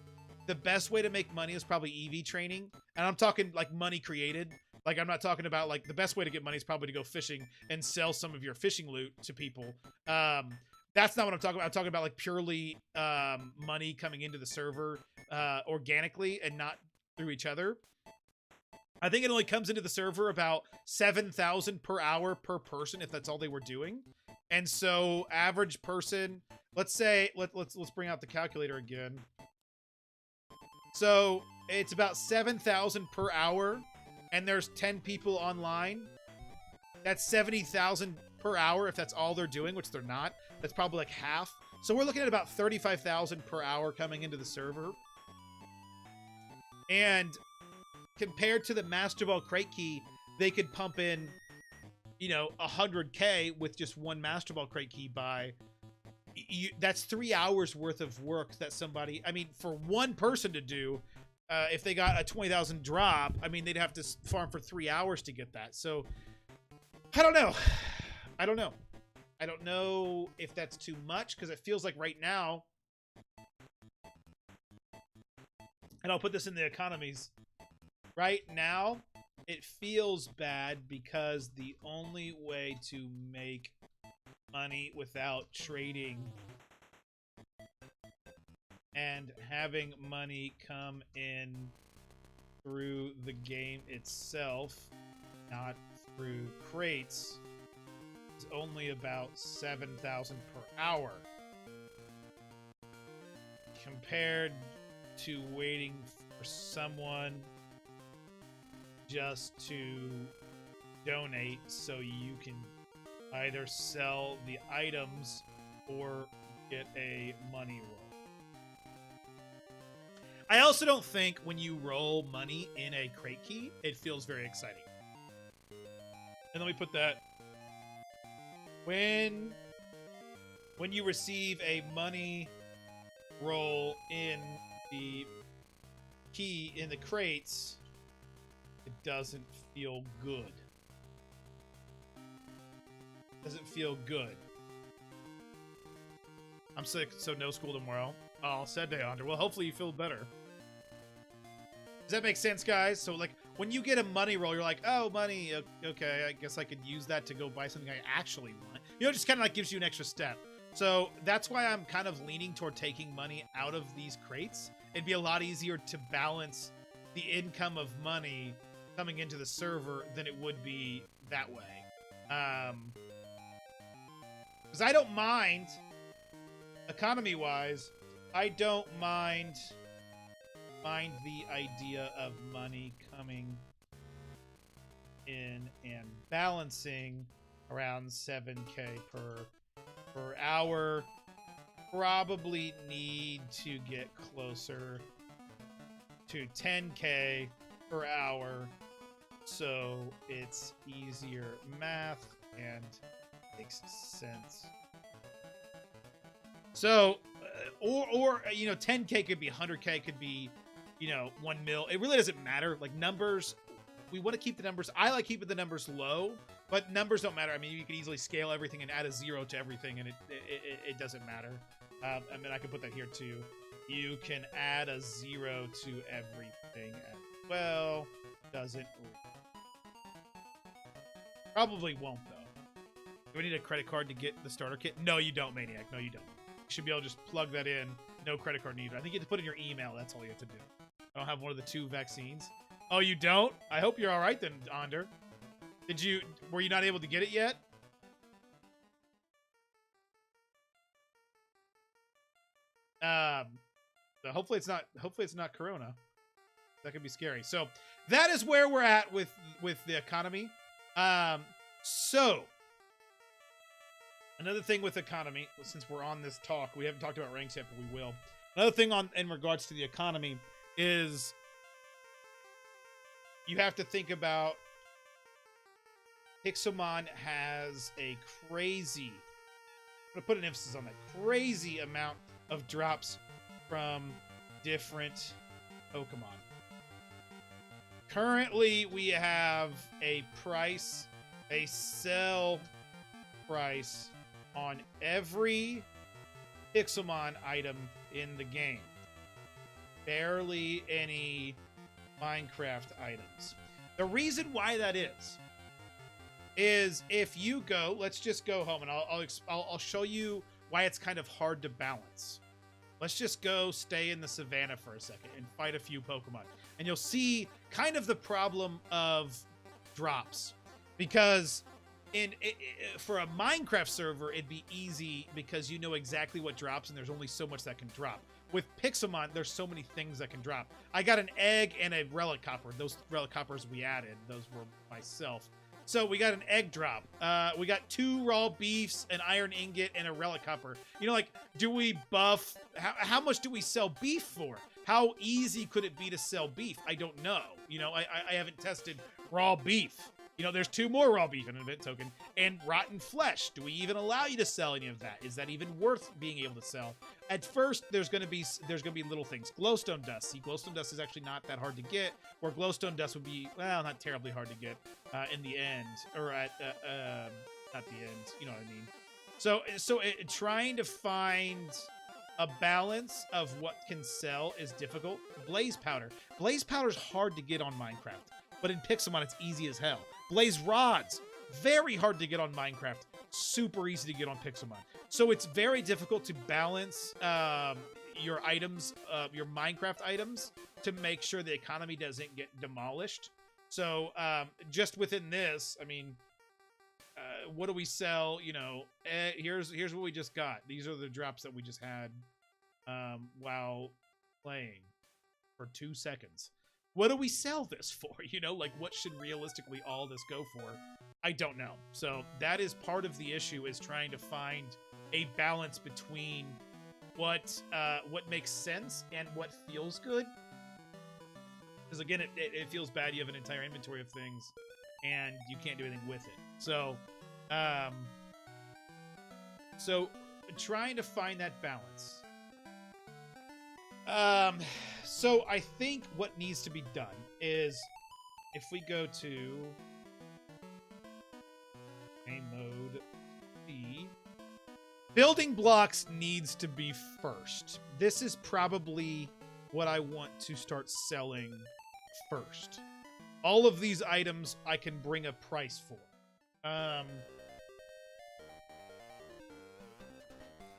the best way to make money is probably EV training. And I'm talking like money created. Like, I'm not talking about, like, the best way to get money is probably to go fishing and sell some of your fishing loot to people. That's not what I'm talking about. I'm talking about, like, purely money coming into the server organically and not through each other. I think it only comes into the server about 7,000 per hour per person if that's all they were doing. And so average person, let's say, let's bring out the calculator again. So it's about 7,000 per hour, and there's 10 people online. That's 70,000 per hour if that's all they're doing, which they're not. That's probably like half. So we're looking at about 35,000 per hour coming into the server. And compared to the Master Ball Crate Key, they could pump in, you know, 100K with just one Master Ball Crate Key by... that's 3 hours worth of work that somebody... I mean, for one person to do, if they got a 20,000 drop, I mean, they'd have to farm for 3 hours to get that. So, I don't know. I don't know. I don't know if that's too much, because it feels like right now... And I'll put this in the economies. Right now, it feels bad because the only way to make money without trading and having money come in through the game itself, not through crates, is only about 7,000 per hour. Compared to waiting for someone just to donate so you can either sell the items or get a money roll. I also don't think when you roll money in a crate key, it feels very exciting. And let me put that. When you receive a money roll in the key in the crates, it doesn't feel good. Doesn't feel good. I'm sick, so no school tomorrow. Oh, sad day, Andre. Well, hopefully you feel better. Does that make sense, guys? So, like, when you get a money roll, you're like, oh, money, okay, I guess I could use that to go buy something I actually want. You know, it just kind of, like, gives you an extra step. So, that's why I'm kind of leaning toward taking money out of these crates. It'd be a lot easier to balance the income of money coming into the server than it would be that way. Because I don't mind, economy-wise, I don't mind the idea of money coming in and balancing around 7K per hour. Probably need to get closer to 10K per hour so it's easier math and makes sense. So, or you know, 10K could be 100K, could be, you know, 1 mil. It really doesn't matter. Like, numbers, we want to keep the numbers. I like keeping the numbers low, but numbers don't matter. I mean, you can easily scale everything and add a 0 to everything, and it doesn't matter. I mean, I can put that here too. You can add a 0 to everything as well. Doesn't. Probably won't, though. Do we need a credit card to get the starter kit? No, you don't, Maniac. No, you don't. You should be able to just plug that in. No credit card needed. I think you have to put in your email. That's all you have to do. I don't have one of the 2 vaccines. Oh, you don't? I hope you're all right then, Onder. Were you not able to get it yet? So hopefully it's not Corona. That could be scary. So that is where we're at with the economy. So another thing with economy, since we're on this talk, we haven't talked about ranks yet, but we will. Another thing in regards to the economy is you have to think about Pixelmon has a crazy, I'm gonna put an emphasis on that, crazy amount of drops from different Pokemon. Currently, we have a sell price on every Pixelmon item in the game. Barely any Minecraft items. The reason why that is if you go, let's just go home and I'll show you why it's kind of hard to balance. Let's just go stay in the savannah for a second and fight a few Pokemon. And you'll see kind of the problem of drops. Because for a Minecraft server, it'd be easy because you know exactly what drops and there's only so much that can drop. With Pixelmon, there's so many things that can drop. I got an egg and a relic copper. Those relic coppers we added. Those were myself. So we got an egg drop. We got 2 raw beefs, an iron ingot, and a relic copper. You know, like, do we buff? How much do we sell beef for? How easy could it be to sell beef? I don't know. You know, I haven't tested raw beef. You know, there's 2 more raw beef in an event token. And rotten flesh. Do we even allow you to sell any of that? Is that even worth being able to sell? At first, there's gonna be little things. Glowstone dust. See, glowstone dust is actually not that hard to get. Where glowstone dust would be, well, not terribly hard to get in the end, or at not the end. You know what I mean? So trying to find a balance of what can sell is difficult. Blaze powder. Blaze powder is hard to get on Minecraft, but in Pixelmon, it's easy as hell. Blaze rods, very hard to get on Minecraft, super easy to get on Pixelmon. So it's very difficult to balance your items, your Minecraft items, to make sure the economy doesn't get demolished. So just within this, I mean, what do we sell? You know, here's what we just got. These are the drops that we just had while playing for 2 seconds. What do we sell this for? You know, like, what should realistically all this go for? I don't know. So that is part of the issue, is trying to find a balance between what makes sense and what feels good. Because again, it feels bad. You have an entire inventory of things and you can't do anything with it. So, trying to find that balance. So I think what needs to be done is, if we go to main mode, building blocks needs to be first. This is probably what I want to start selling first. All of these items I can bring a price for.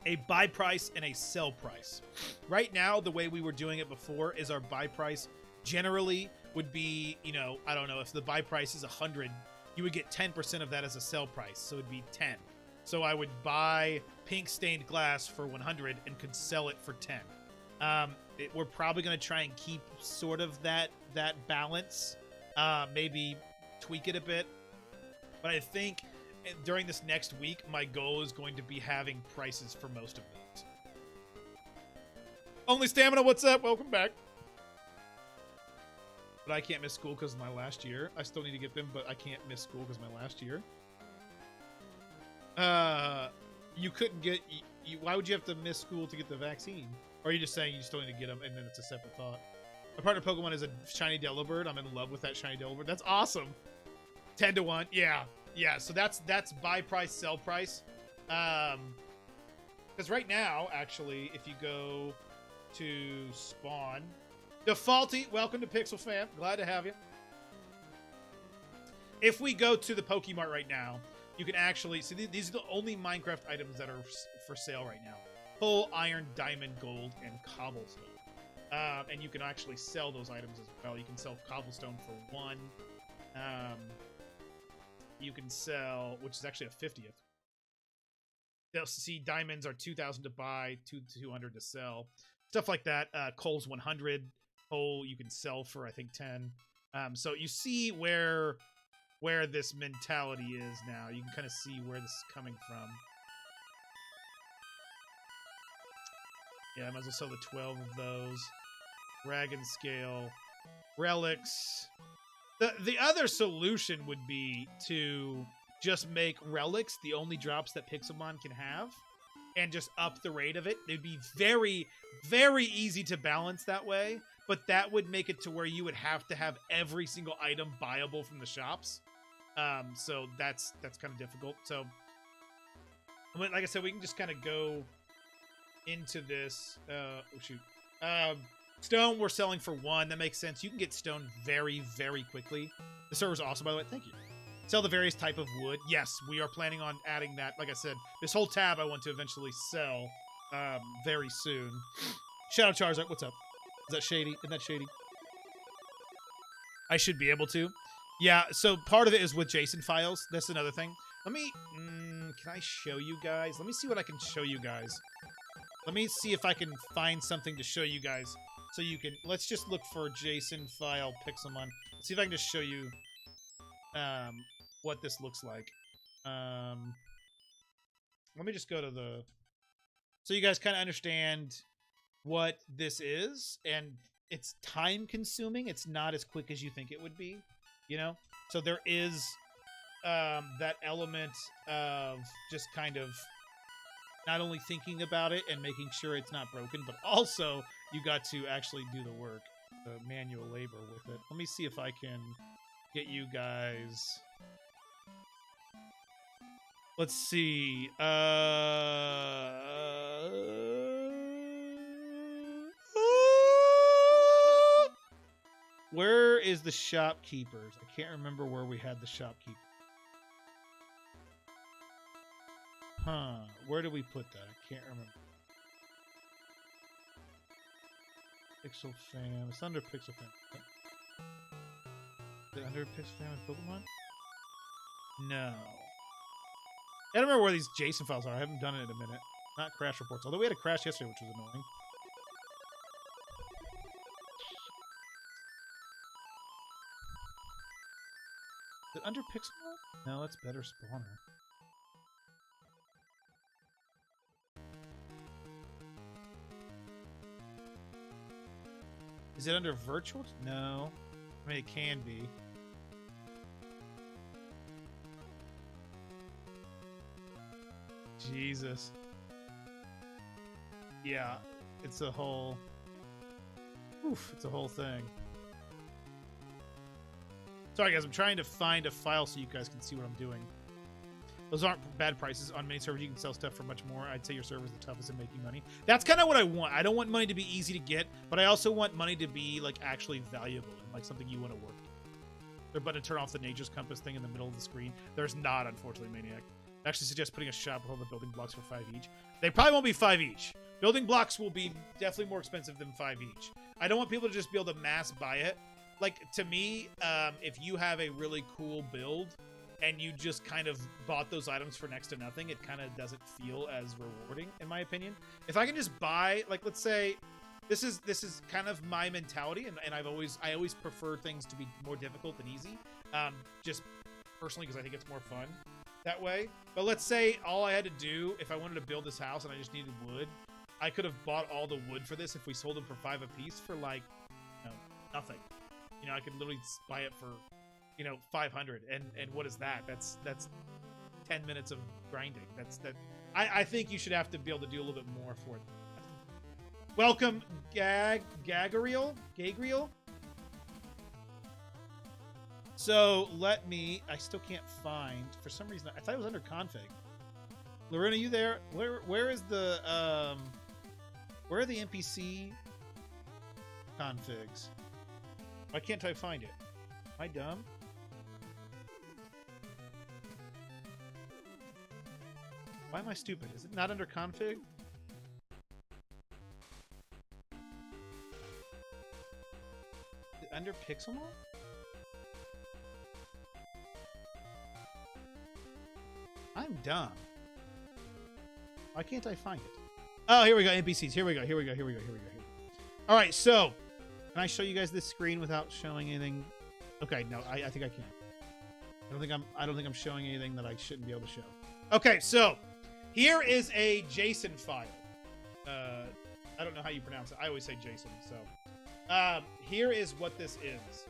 A buy price and a sell price. Right now, the way we were doing it before is our buy price generally would be, you know, I don't know, if the buy price is 100, you would get 10% of that as a sell price, so it'd be 10. So I would buy pink stained glass for 100 and could sell it for 10. We're probably going to try and keep sort of that balance, maybe tweak it a bit. But I think during this next week, my goal is going to be having prices for most of those. Only Stamina, what's up? Welcome back. But I can't miss school because of my last year. I still need to get them, but I can't miss school because of my last year. You couldn't get... why would you have to miss school to get the vaccine? Or are you just saying you still need to get them and then it's a separate thought? My partner Pokemon is a shiny Delibird. I'm in love with that shiny Delibird. That's awesome. 10 to 1. Yeah. Yeah, so that's buy price, sell price. Because right now, actually, if you go to spawn... Defaulty, welcome to Pixel Fam. Glad to have you. If we go to the Pokemart right now, you can actually... See, these are the only Minecraft items that are for sale right now. Full iron, diamond, gold, and cobblestone. And you can actually sell those items as well. You can sell cobblestone for 1. You can sell, which is actually a 50th. They'll see diamonds are 2,000 to buy, 200 to sell, stuff like that. Coal's 100. Coal you can sell for I think 10. So you see where this mentality is now. You can kind of see where this is coming from. Yeah, I might as well sell the 12 of those. Dragon scale, relics. The other solution would be to just make relics the only drops that Pixelmon can have, and just up the rate of it. It'd be very, very easy to balance that way, but that would make it to where you would have to have every single item buyable from the shops. So that's kind of difficult. So, like I said, we can just kind of go into this. Oh shoot. Stone we're selling for 1. That makes sense. You can get stone very, very quickly. The server's awesome, by the way. Thank you. Sell the various type of wood. Yes, we are planning on adding that. Like I said, this whole tab I want to eventually sell very soon. Shadow Charizard, what's up? Is that shady? Isn't that shady? I should be able to. Yeah, so part of it is with JSON files. That's another thing. Let me... can I show you guys? Let me see what I can show you guys. Let me see if I can find something to show you guys. So you can... Let's just look for JSON file Pixelmon. Let's see if I can just show you what this looks like. Let me just go to the... So you guys kind of understand what this is. And it's time consuming. It's not as quick as you think it would be. You know? So there is that element of just kind of not only thinking about it and making sure it's not broken, but also you got to actually do the work, the manual labor with it. Let me see if I can get you guys... Let's see. Where is the shopkeepers? I can't remember where we had the shopkeeper. Huh. Where did we put that? I can't remember. Pixel Fam. It's under Pixel Fam. Is it under Pixel Fam and Pokemon? No. I don't remember where these JSON files are. I haven't done it in a minute. Not crash reports. Although we had a crash yesterday, which was annoying. Is it under Pixelmon? No, that's better spawner. Is it under virtual? No. I mean, it can be. Jesus. Yeah, it's a whole... Oof, it's a whole thing. Sorry, guys, I'm trying to find a file so you guys can see what I'm doing. Those aren't bad prices. On many servers, you can sell stuff for much more. I'd say your server's the toughest in making money. That's kind of what I want. I don't want money to be easy to get, but I also want money to be, like, actually valuable and, like, something you want to work. They're about to turn off the Nature's Compass thing in the middle of the screen. There's not, unfortunately, Maniac. I actually suggest putting a shop with all the building blocks for 5 each. They probably won't be 5 each. Building blocks will be definitely more expensive than 5 each. I don't want people to just be able to mass buy it. Like, to me, if you have a really cool build and you just kind of bought those items for next to nothing, it kind of doesn't feel as rewarding, in my opinion. If I can just buy, like, let's say, this is kind of my mentality, and I always prefer things to be more difficult than easy, just personally because I think it's more fun that way. But let's say all I had to do, if I wanted to build this house and I just needed wood, I could have bought all the wood for this if we sold them for 5 a piece for, like, you know, nothing. You know, I could literally buy it for, you know, 500. And what is that? That's 10 minutes of grinding. I think you should have to be able to do a little bit more for it. Welcome, Gagriel. So let me. I still can't find. For some reason, I thought it was under config. Lorena, you there? Where is the where are the NPC configs? Why can't I find it? Am I dumb? Why am I stupid? Is it not under config? Is it under Pixelmon? I'm dumb. Why can't I find it? Oh, here we go. NPCs. Here we go. All right, so can I show you guys this screen without showing anything? Okay, no, I think I can. I don't think I'm showing anything that I shouldn't be able to show. Okay, so here is a JSON file. I don't know how you pronounce it. I always say JSON. So here is what this is.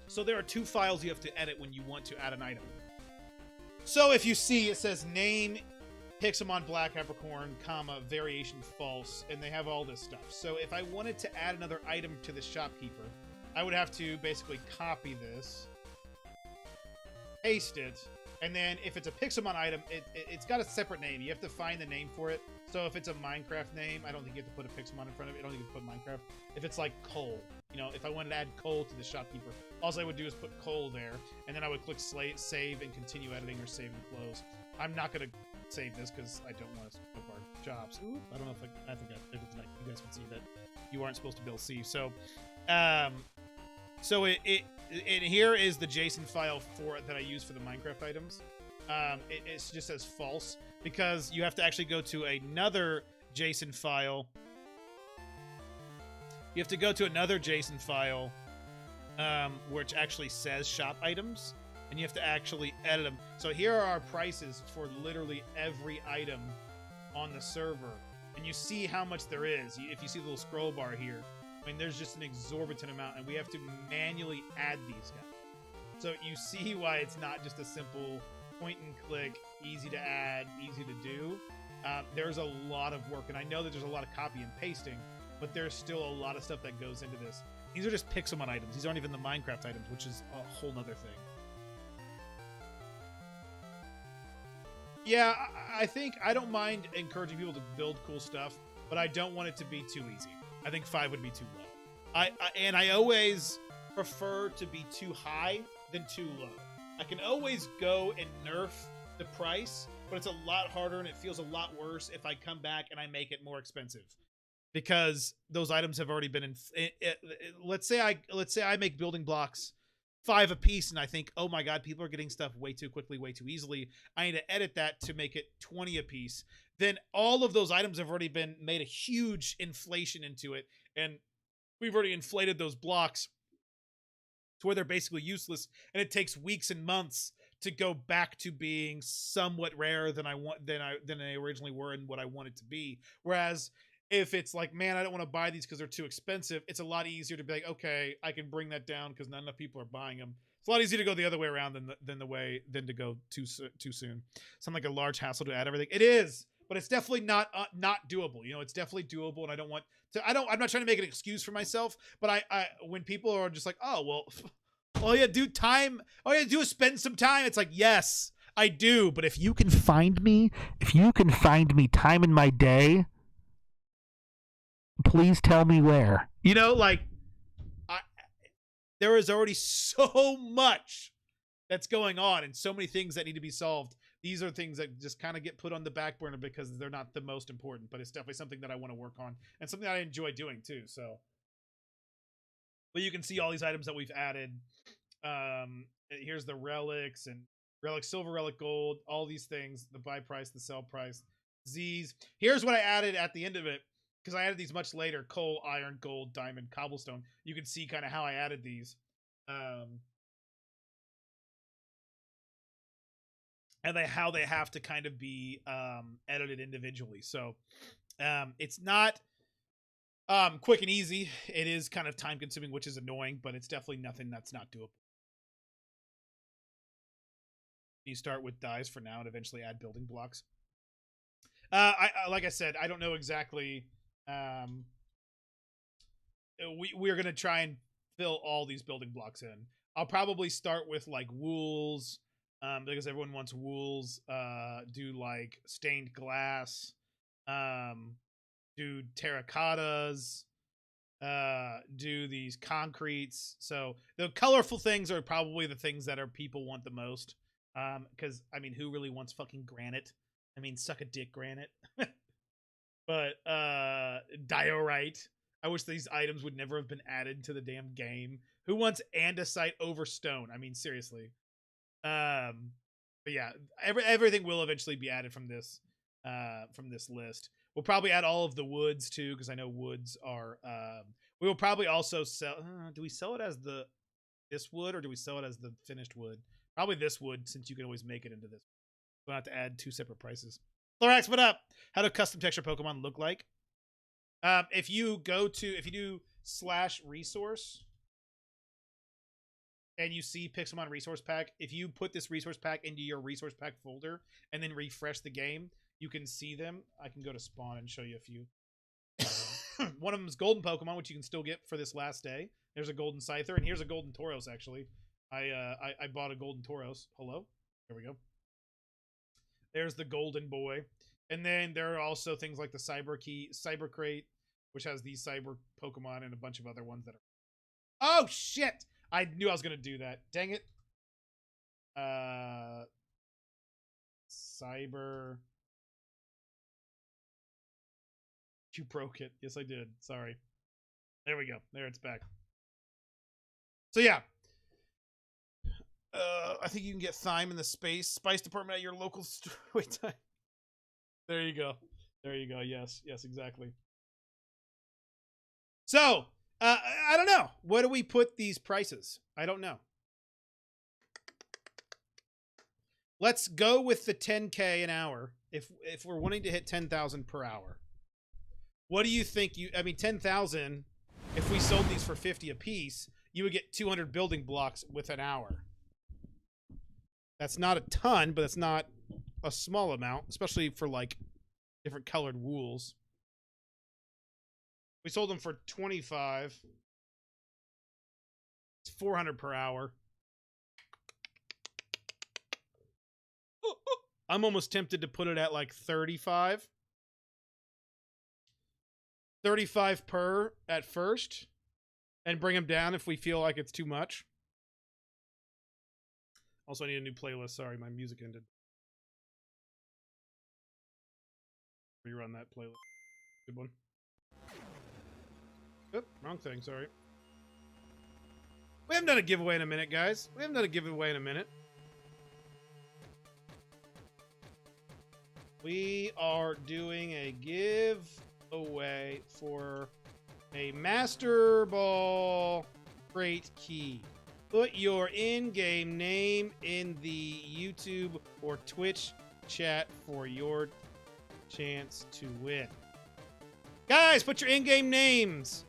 So there are 2 files you have to edit when you want to add an item. So if you see, it says name Pixelmon Black Apricorn, comma, variation false, and they have all this stuff. So if I wanted to add another item to the shopkeeper, I would have to basically copy this, paste it, And then if it's a Pixelmon item, it's got a separate name. You have to find the name for it. So if it's a Minecraft name, I don't think you have to put a Pixelmon in front of it. I don't think you have to put Minecraft. If it's like coal, you know, if I wanted to add coal to the shopkeeper, all I would do is put coal there, and then I would click save and continue editing or save and close. I'm not going to save this because I don't want to skip our jobs. Ooh, I don't know if I think you guys can see that you aren't supposed to be able to see. So, and here is the JSON file that I use for the Minecraft items. It just says false because you have to actually go to another JSON file. You have to go to another JSON file, which actually says shop items, and you have to actually edit them. So here are our prices for literally every item on the server, and you see how much there is. If you see the little scroll bar here, I mean, there's just an exorbitant amount, and we have to manually add these guys. So you see why it's not just a simple point and click, easy to add, easy to do. There's a lot of work, and I know that there's a lot of copy and pasting, but there's still a lot of stuff that goes into this. These are just Pixelmon items. These aren't even the Minecraft items, which is a whole nother thing. Yeah, I think I don't mind encouraging people to build cool stuff, but I don't want it to be too easy. I think 5 would be too low. I always prefer to be too high than too low. I can always go and nerf the price, but it's a lot harder and it feels a lot worse if I come back and I make it more expensive, because those items have already been let's say I make building blocks 5 a piece, and I think, oh my god, people are getting stuff way too quickly, way too easily. I need to edit that to make it 20 a piece. Then all of those items have already been made a huge inflation into it, and we've already inflated those blocks to where they're basically useless, and it takes weeks and months to go back to being somewhat rarer than they originally were and what I want it to be. Whereas if it's like, man, I don't want to buy these because they're too expensive, it's a lot easier to be like, okay, I can bring that down because not enough people are buying them. It's a lot easier to go the other way around than to go too soon. Sound like a large hassle to add everything. It is, but it's definitely not doable. You know, it's definitely doable, and I don't want to. I'm not trying to make an excuse for myself, but I when people are just like, oh well, all you gotta do is spend some time. It's like, yes, I do, but if you can find me time in my day, please tell me where. You know, like, there is already so much that's going on and so many things that need to be solved. These are things that just kind of get put on the back burner because they're not the most important, but it's definitely something that I want to work on and something that I enjoy doing too. So, but you can see all these items that we've added. Here's the relics and relic silver, relic gold, all these things, the buy price, the sell price, Z's. Here's what I added at the end of it, because I added these much later: coal, iron, gold, diamond, cobblestone. You can see kind of how I added these. And how they have to kind of be edited individually. So it's not quick and easy. It is kind of time consuming, which is annoying, but it's definitely nothing that's not doable. You start with dyes for now and eventually add building blocks. Like I said, I don't know exactly. We're gonna try and fill all these building blocks in. I'll probably start with like wools, because everyone wants wools. Do like stained glass. Do terracottas. Do these concretes. So the colorful things are probably the things that people want the most. Because I mean, who really wants fucking granite? I mean, suck a dick, granite. But diorite. I wish these items would never have been added to the damn game. Who wants andesite over stone? I mean, seriously. But yeah, everything will eventually be added from this list. We'll probably add all of the woods too, because I know woods are. We will probably also sell. Do we sell it as this wood, or do we sell it as the finished wood? Probably this wood, since you can always make it into this. We'll have to add 2 separate prices. Thorax, what up? How do custom texture Pokemon look like? If you do /resource and you see Pixelmon resource pack, if you put this resource pack into your resource pack folder and then refresh the game, you can see them. I can go to spawn and show you a few. One of them is golden Pokemon, which you can still get for this last day. There's a golden Scyther, and here's a golden Tauros. Actually, I bought a golden Tauros. Hello, there we go. There's the golden boy. And then there are also things like the Cyber Crate, which has these cyber Pokemon and a bunch of other ones that are... Oh, shit! I knew I was going to do that. Dang it. Cyber... You broke it. Yes, I did. Sorry. There we go. There, it's back. So, yeah. I think you can get Thyme in the Spice Department at your local store. Wait, time. There you go. There you go. Yes. Yes, exactly. So, I don't know. What do we put these prices? I don't know. Let's go with the 10K an hour if we're wanting to hit 10,000 per hour. What do you think? I mean, 10,000, if we sold these for 50 a piece, you would get 200 building blocks with an hour. That's not a ton, but it's not a small amount, especially for like different colored wools. We sold them for 25. It's 400 per hour. I'm almost tempted to put it at like 35. 35 per at first, and bring them down if we feel like it's too much. Also, I need a new playlist. Sorry, my music ended. Rerun that playlist. Good one. Oop, wrong thing, sorry. We haven't done a giveaway in a minute, guys. We haven't done a giveaway in a minute. We are doing a giveaway for a Master Ball Crate Key. Put your in-game name in the YouTube or Twitch chat for your chance to win. Guys, put your in-game names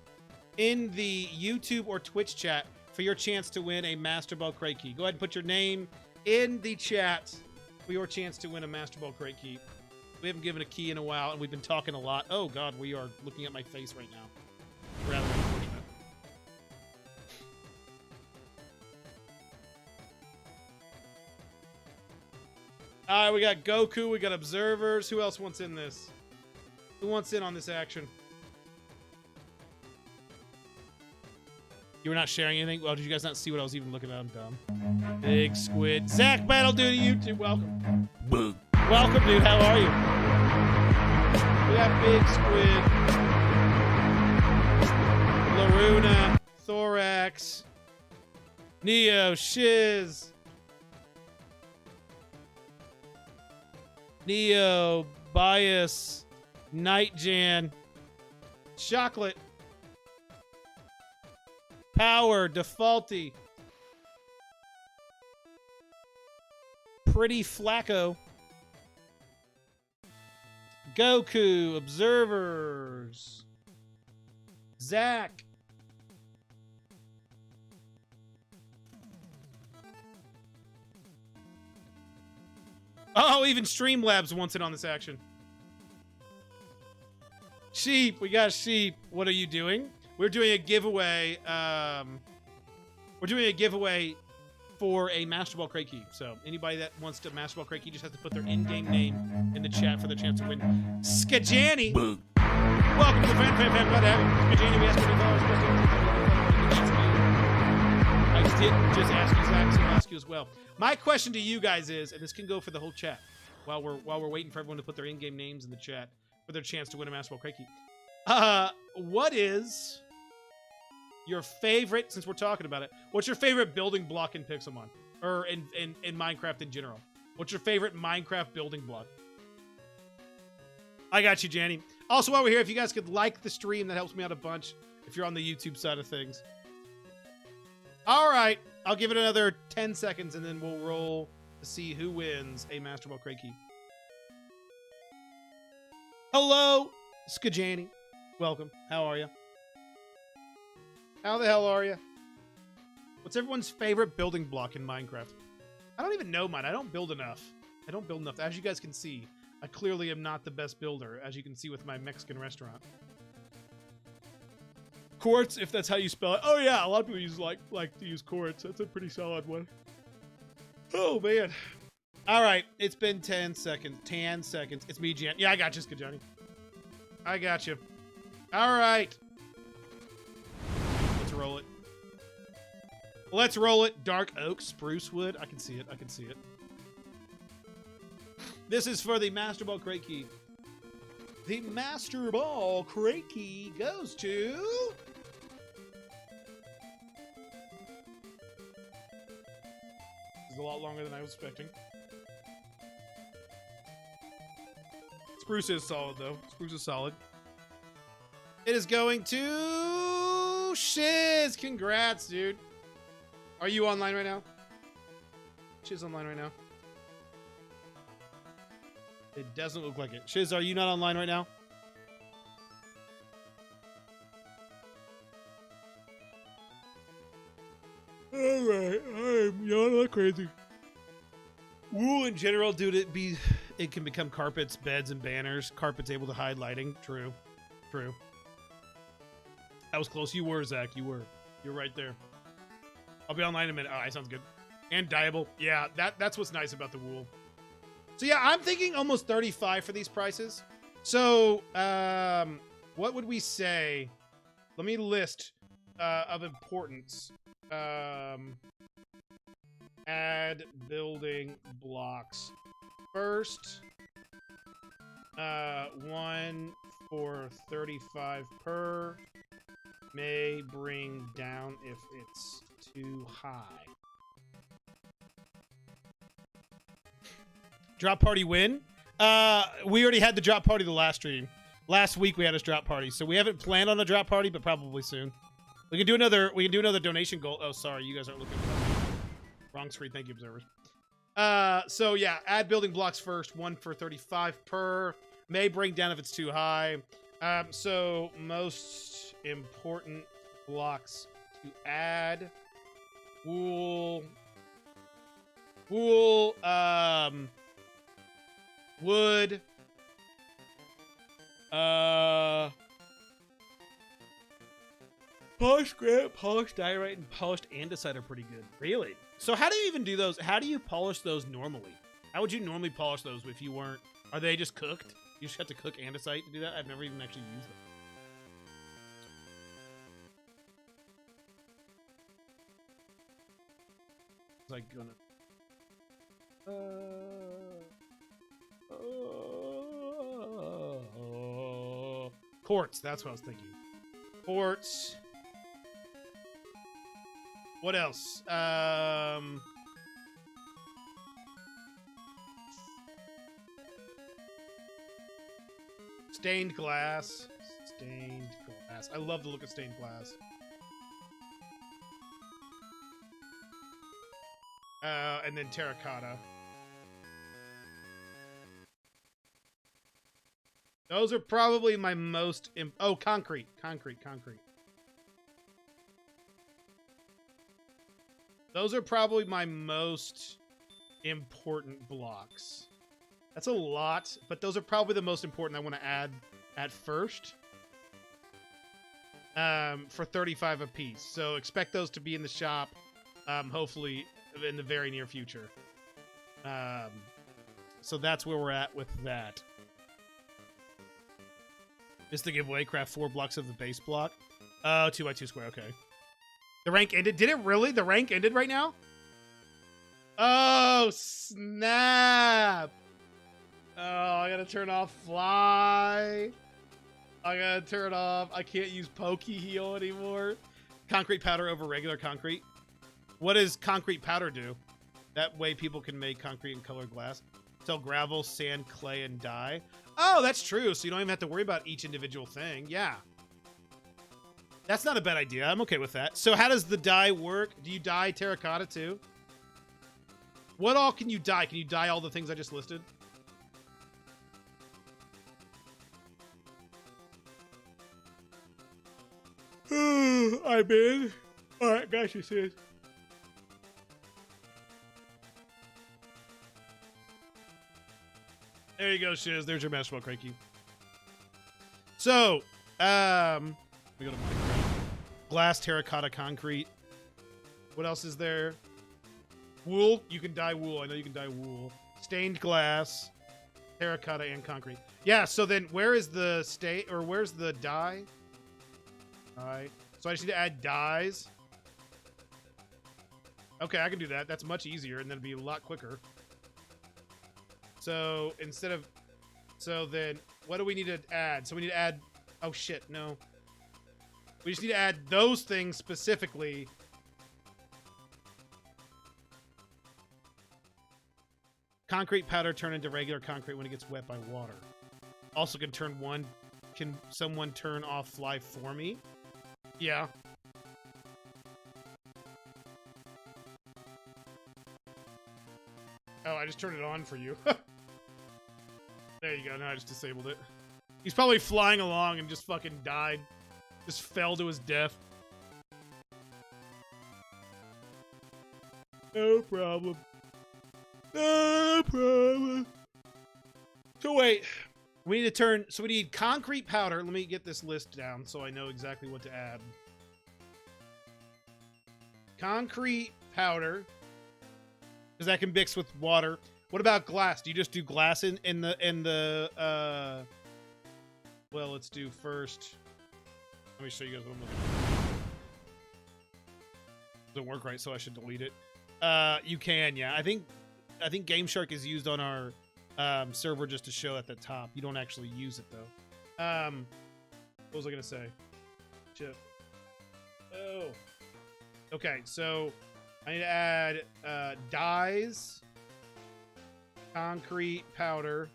in the YouTube or Twitch chat for your chance to win a Master Ball Crate Key. Go ahead and put your name in the chat for your chance to win a Master Ball Crate Key. We haven't given a key in a while, and we've been talking a lot. Oh, God, we are looking at my face right now. Rather unfortunate. All right, we got Goku. We got observers. Who else wants in this? Who wants in on this action? You were not sharing anything? Well, did you guys not see what I was even looking at? I'm dumb. Big Squid. Zach Battle Duty YouTube. Welcome. Boo. Welcome, dude. How are you? We got Big Squid. Laruna. Thorax. Neo. Shiz. Neo. Bias. Nightjan. Chocolate. Power. Defaulty. Pretty Flacco. Goku, observers, Zach, oh, even Streamlabs wants it on this action. Sheep, we got Sheep. What are you doing? We're doing a giveaway. We're doing a giveaway for a Master Ball Crate Key. So anybody that wants to Master Ball Crate Key just has to put their in-game name in the chat for the chance to win. Skajani! Welcome to the Fan. Glad to have you. Skajani, we asked for $2. I did just ask you, Zach, so I'll ask you as well. My question to you guys is, and this can go for the whole chat, while we're waiting for everyone to put their in-game names in the chat for their chance to win a Master Ball Crate Key. What is your favorite, since we're talking about it, what's your favorite building block in Pixelmon? Or in Minecraft in general? What's your favorite Minecraft building block? I got you, Janny. Also, while we're here, if you guys could like the stream, that helps me out a bunch if you're on the YouTube side of things. All right. I'll give it another 10 seconds, and then we'll roll to see who wins a Master Ball Crate Key. Hello, Skajani. Welcome. How are you? How the hell are you? What's everyone's favorite building block in Minecraft? I don't even know mine. I don't build enough. I don't build enough. As you guys can see, I clearly am not the best builder, as you can see with my Mexican restaurant. Quartz, if that's how you spell it. Oh yeah, a lot of people like to use quartz. That's a pretty solid one. Oh man. All right, it's been 10 seconds. 10 seconds. It's me, Jan. Yeah, I got you, Skajani. I got you. All right. Let's roll it. Let's roll it. Dark oak, spruce wood. I can see it. I can see it. This is for the Master Ball Crate Key. The Master Ball Crate Key goes to... This is a lot longer than I was expecting. Spruce is solid, though. Spruce is solid. It is going to... Shiz! Congrats, dude. Are you online right now? Shiz online right now. It doesn't look like it. Shiz, are you not online right now? Alright, I'm yawning like crazy. Wool in general, dude, it can become carpets, beds, and banners. Carpets able to hide lighting. True. True. That was close. You were, Zach. You were. You're right there. I'll be online in a minute. Alright, sounds good. And dyeable. Yeah, that's what's nice about the wool. So yeah, I'm thinking almost 35 for these prices. So, what would we say? Let me list of importance. Add building blocks. First, one for 35 per. May bring down if it's too high. Drop party win. We already had the drop party the last stream. Last week we had a drop party, so we haven't planned on a drop party, but probably soon. We can do another. We can do another donation goal. Oh, sorry, you guys aren't looking. Wrong screen. Thank you, observers. So yeah, add building blocks first. One for 35 per. May bring down if it's too high. So most important blocks to add. Wool. Wood. Polished granite, polished diorite, and polished andesite are pretty good. Really? So how do you even do those? How do you polish those normally? How would you normally polish those if you weren't... Are they just cooked? You just have to cook andesite to do that? I've never even actually used them. It's like gonna... Quartz, that's what I was thinking. Quartz. What else? Stained glass. Stained glass. I love the look of stained glass. And then terracotta. Those are probably my most... Oh, concrete. Concrete. Those are probably my most important blocks. That's a lot, but those are probably the most important I want to add at first. For 35 a piece. So expect those to be in the shop, hopefully in the very near future. So that's where we're at with that. Just the giveaway, craft 4 blocks of the base block. Oh, 2x2 square, okay. The rank ended. Did it really? The rank ended right now? Oh, snap. Oh, I gotta turn off fly. I gotta turn off. I can't use pokey heal anymore. Concrete powder over regular concrete. What does concrete powder do? That way people can make concrete and colored glass. Sell gravel, sand, clay, and dye. Oh, that's true. So you don't even have to worry about each individual thing. Yeah. That's not a bad idea. I'm okay with that. So how does the dye work? Do you dye terracotta too? What all can you dye? Can you dye all the things I just listed? I'm in. All right, guys, you see it. There you go, Shiz. There's your Master Ball Crate Key. So, we go to Minecraft. Glass, terracotta, concrete. What else is there? Wool. You can dye wool. I know you can dye wool. stained glass, terracotta, and concrete. Yeah, so then where is the where's the dye? All right. So I just need to add dyes. Okay, I can do that. That's much easier, and then it'd be a lot quicker. So then what do we need to add? So we need to add, oh shit, no. We just need to add those things specifically. Concrete powder turn into regular concrete when it gets wet by water. Also can someone turn off fly for me? Yeah. Oh, I just turned it on for you. There you go. Now I just disabled it. He's probably flying along and just fucking died. Just fell to his death. No problem. No problem. So wait. We need to so we need concrete powder. Let me get this list down so I know exactly what to add. Concrete powder. Because that can mix with water. What about glass? Do you just do glass in the well, let's do first. Let me show you guys what I'm looking for. Doesn't work right, so I should delete it. You can, yeah. I think Game Shark is used on our server just to show at the top. You don't actually use it though. What was I gonna say? Shit. Oh. Okay, so I need to add dyes, concrete powder.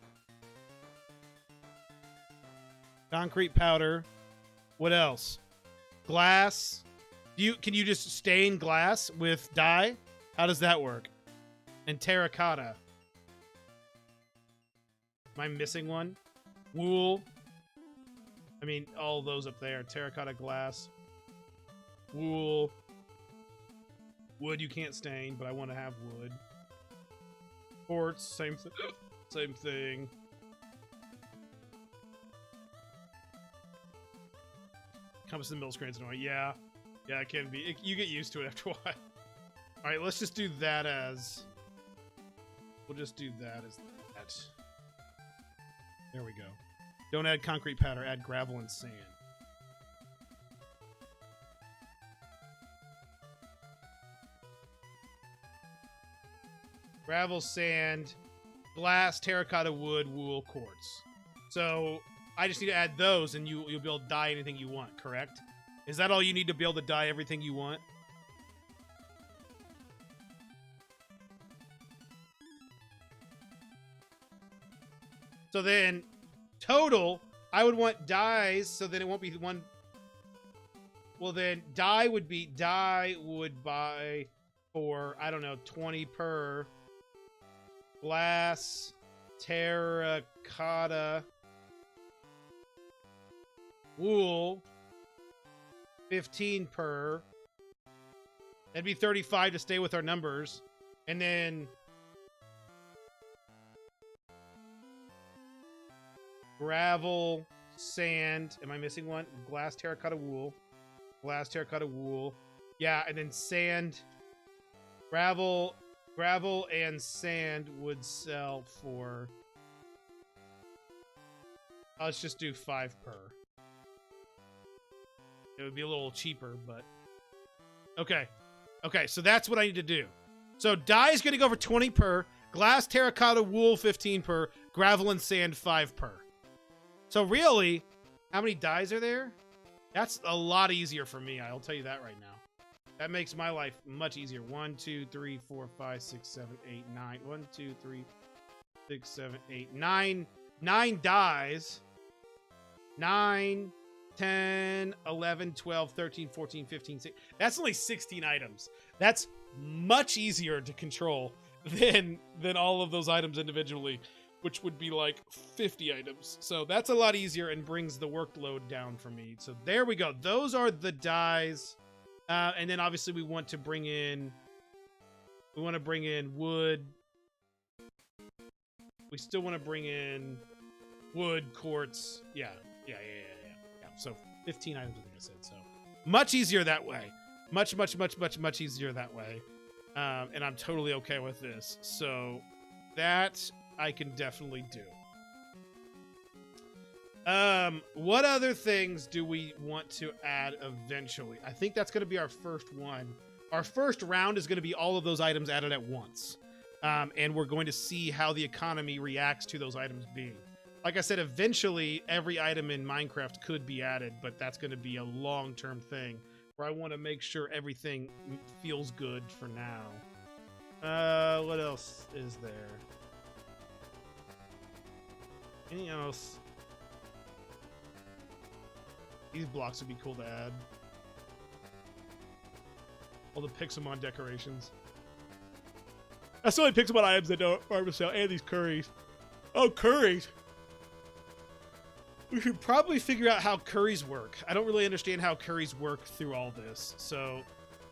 What else? Glass. Can you just stain glass with dye? How does that work? And terracotta. Am I missing one? Wool. I mean, all those up there. Terracotta, glass, wool. Wood you can't stain, but I want to have wood. Quartz, same thing. Compass and mill screens annoying. Yeah, it can be. You get used to it after a while. All right, let's just do that as. We'll just do that as that. There we go. Don't add concrete powder. Add gravel and sand. Gravel, sand, glass, terracotta, wood, wool, quartz. So I just need to add those, and you'll be able to dye anything you want. Correct? Is that all you need to be able to dye everything you want? So then, total, I would want dyes, so then it won't be one. Well, then dye would buy for, I don't know, 20 per. Glass, terracotta, wool, 15 per. That'd be 35 to stay with our numbers. And then gravel, sand. Am I missing one? Glass, terracotta, wool. Glass, terracotta, wool. Yeah, and then sand, gravel and sand would sell for. Let's just do 5 per. It would be a little cheaper, but okay. Okay, so that's what I need to do. So dye is going to go for 20 per. Glass, terracotta, wool 15 per. Gravel and sand 5 per. So really, how many dyes are there? That's a lot easier for me. I'll tell you that right now. That makes my life much easier. 1, 2, 3, 4, 5, 6, 7, 8, 9. 1, 2, 3, 6, 7, 8, 9. 9 dyes. 9, 10, 11, 12, 13, 14, 15, 16. That's only 16 items. That's much easier to control than all of those items individually, which would be like 50 items. So that's a lot easier and brings the workload down for me. So there we go. Those are the dyes. And then obviously we want to bring in wood. We still want to bring in wood, quartz. Yeah. So 15 items, I think I said. So much easier that way. Much easier that way. And I'm totally okay with this. So That I can definitely do. What other things do we want to add eventually? I think that's going to be our first one. Our first round is going to be all of those items added at once. And we're going to see how the economy reacts to those items being. Like I said, eventually every item in Minecraft could be added, but that's going to be a long-term thing where I want to make sure everything feels good for now. What else is there? Anything else? These blocks would be cool to add. All the Pixelmon decorations. That's the only Pixelmon items that don't are for sale. And these curries. Oh, curries! We should probably figure out how curries work. I don't really understand how curries work through all this. So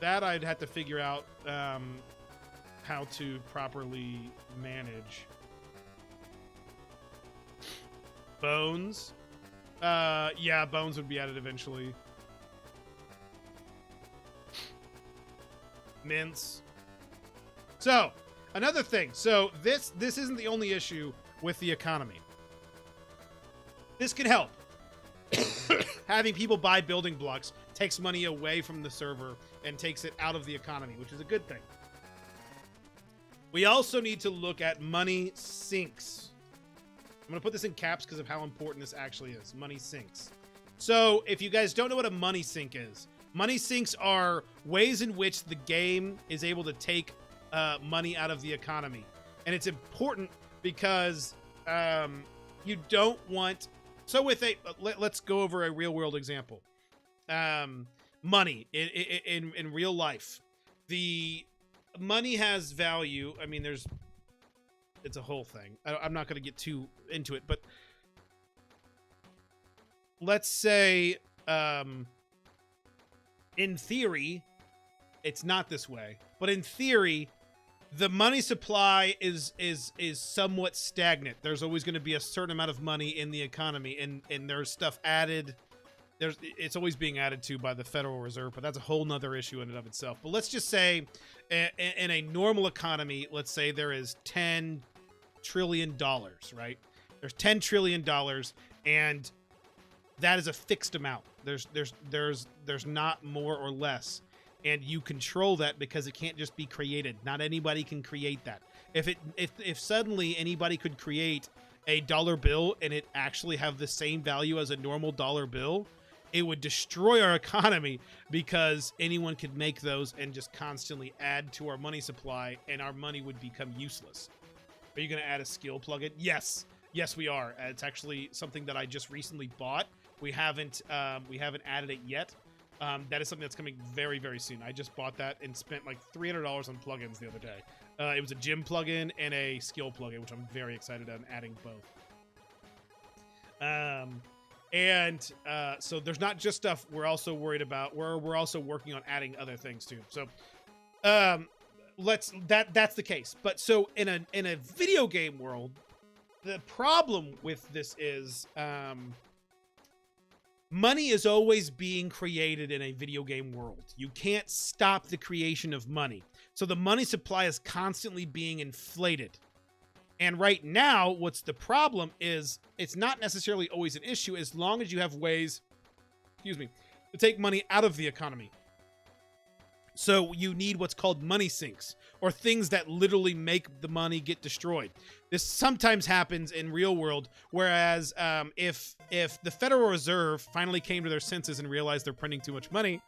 that I'd have to figure out how to properly manage. Bones. Yeah, bones would be added eventually. Mints. So, another thing. So, this isn't the only issue with the economy. This can help. Having people buy building blocks takes money away from the server and takes it out of the economy, which is a good thing. We also need to look at money sinks. I'm going to put this in caps because of how important this actually is. Money sinks. So, if you guys don't know what a money sink is, money sinks are ways in which the game is able to take money out of the economy. And it's important because you don't want... So with a... Let's go over a real-world example. Money in real life. The money has value. I mean, there's... It's a whole thing. I'm not going to get too into it, but let's say, in theory, it's not this way. But in theory, the money supply is somewhat stagnant. There's always going to be a certain amount of money in the economy, and there's stuff added. It's always being added to by the Federal Reserve, but that's a whole nother issue in and of itself. But let's just say, in a normal economy, let's say there is $10 trillion, right? There's $10 trillion, and that is a fixed amount. There's not more or less, and you control that because it can't just be created. Not anybody can create that. If suddenly anybody could create a dollar bill and it actually have the same value as a normal dollar bill, it would destroy our economy because anyone could make those and just constantly add to our money supply, and our money would become useless. Are you going to add a skill plugin? Yes. Yes, we are. It's actually something that I just recently bought. We haven't added it yet. That is something that's coming very, very soon. I just bought that and spent like $300 on plugins the other day. It was a gym plugin and a skill plugin, which I'm very excited on adding both. So there's not just stuff we're also worried about. We're also working on adding other things too. So that's the case. But so in a video game world, the problem with this is money is always being created in a video game world. You can't stop the creation of money. So the money supply is constantly being inflated. And right now, what's the problem is it's not necessarily always an issue as long as you have ways, to take money out of the economy. So you need what's called money sinks, or things that literally make the money get destroyed. This sometimes happens in real world, whereas if the Federal Reserve finally came to their senses and realized they're printing too much money,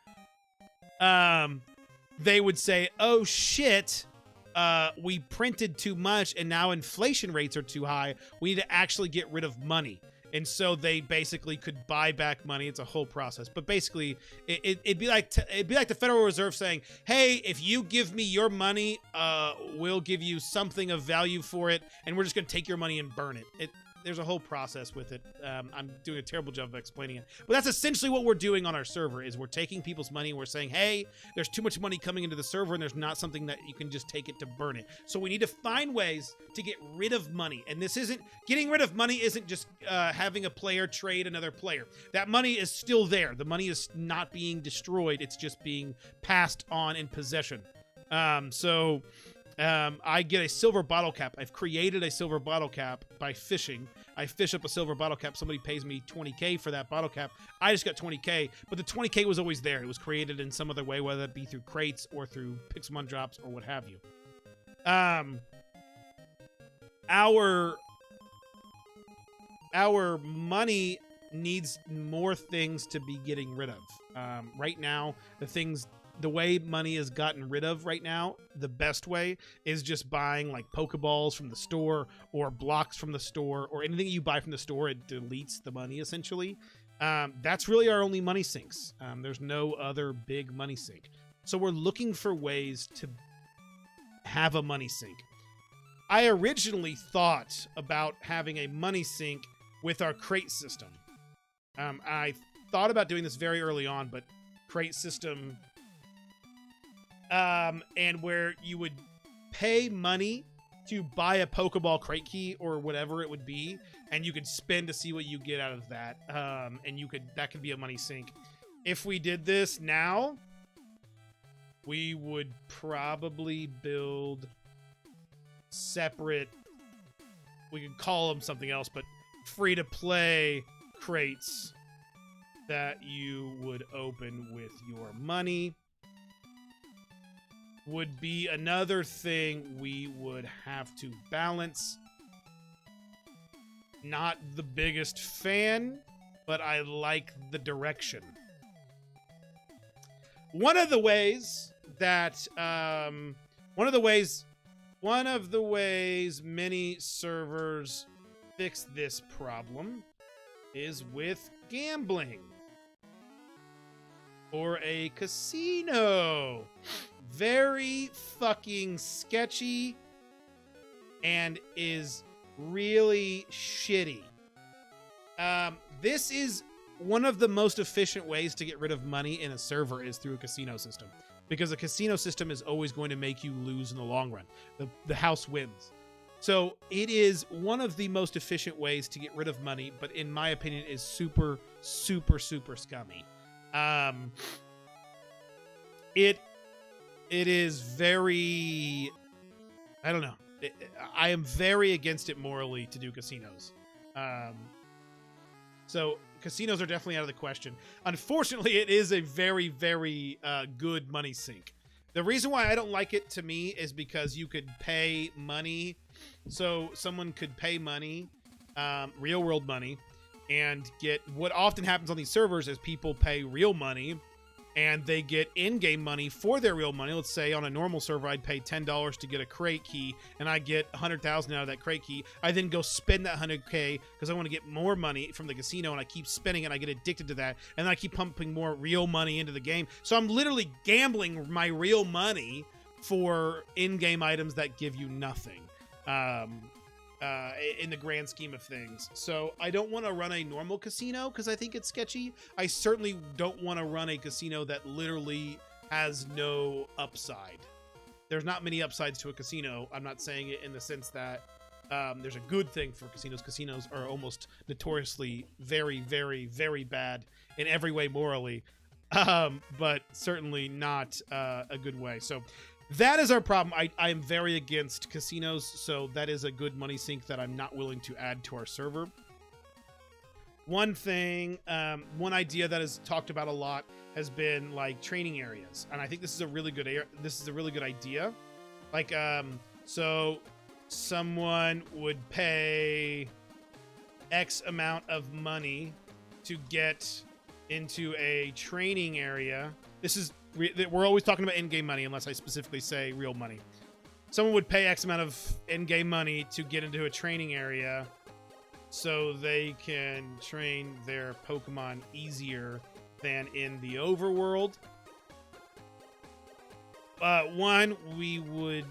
they would say, oh shit, we printed too much and now inflation rates are too high. We need to actually get rid of money. And so they basically could buy back money. It's a whole process. But basically, it'd be like the Federal Reserve saying, hey, if you give me your money, we'll give you something of value for it, and we're just going to take your money and burn it. There's a whole process with it. I'm doing a terrible job of explaining it. But that's essentially what we're doing on our server, is we're taking people's money and we're saying, hey, there's too much money coming into the server and there's not something that you can just take it to burn it. So we need to find ways to get rid of money. And this isn't, getting rid of money isn't just having a player trade another player. That money is still there. The money is not being destroyed. It's just being passed on in possession. I get a silver bottle cap. I've created a silver bottle cap by fishing. I fish up a silver bottle cap. Somebody pays me 20K for that bottle cap. I just got 20K, but the 20K was always there. It was created in some other way, whether it be through crates or through Pixelmon drops or what have you. Our money needs more things to be getting rid of. Right now, the way money is gotten rid of right now, the best way is just buying like Pokeballs from the store or blocks from the store or anything you buy from the store. It deletes the money essentially. That's really our only money sinks. There's no other big money sink. So we're looking for ways to have a money sink. I originally thought about having a money sink with our crate system. I thought about doing this very early on, but crate system, and where you would pay money to buy a Pokeball crate key or whatever it would be, and you could spend to see what you get out of that. And that could be a money sink. If we did this now, we would probably build separate, we could call them something else, but free-to-play crates that you would open with your money. Would be another thing we would have to balance. Not the biggest fan, but I like the direction. One of the ways many servers fix this problem is with gambling or a casino. Very fucking sketchy and is really shitty. This is one of the most efficient ways to get rid of money in a server is through a casino system, because a casino system is always going to make you lose in the long run. The house wins. So it is one of the most efficient ways to get rid of money, but in my opinion is super, super, super scummy. It is very, I don't know. I am very against it morally to do casinos. So casinos are definitely out of the question. Unfortunately, it is a very, very good money sink. The reason why I don't like it, to me, is because you could pay money. So someone could pay money, real world money, and get, what often happens on these servers is people pay real money and they get in-game money for their real money. Let's say on a normal server, I'd pay $10 to get a crate key, and I get 100,000 out of that crate key. I then go spend that 100K because I want to get more money from the casino, and I keep spending it, and I get addicted to that, and then I keep pumping more real money into the game. So I'm literally gambling my real money for in-game items that give you nothing. In the grand scheme of things. So I don't want to run a normal casino because I think it's sketchy. I certainly don't want to run a casino that literally has no upside. There's not many upsides to a casino. I'm not saying it in the sense that there's a good thing for casinos. Casinos are almost notoriously very, very, very bad in every way morally, but certainly not a good way. So that is our problem. I am very against casinos, so that is a good money sink that I'm not willing to add to our server. One thing, one idea that is talked about a lot has been like training areas, and I think this is a really good idea. Like, so someone would pay X amount of money to get into a training area. We're always talking about in-game money unless I specifically say real money. Someone would pay X amount of in-game money to get into a training area so they can train their Pokemon easier than in the overworld. One, we would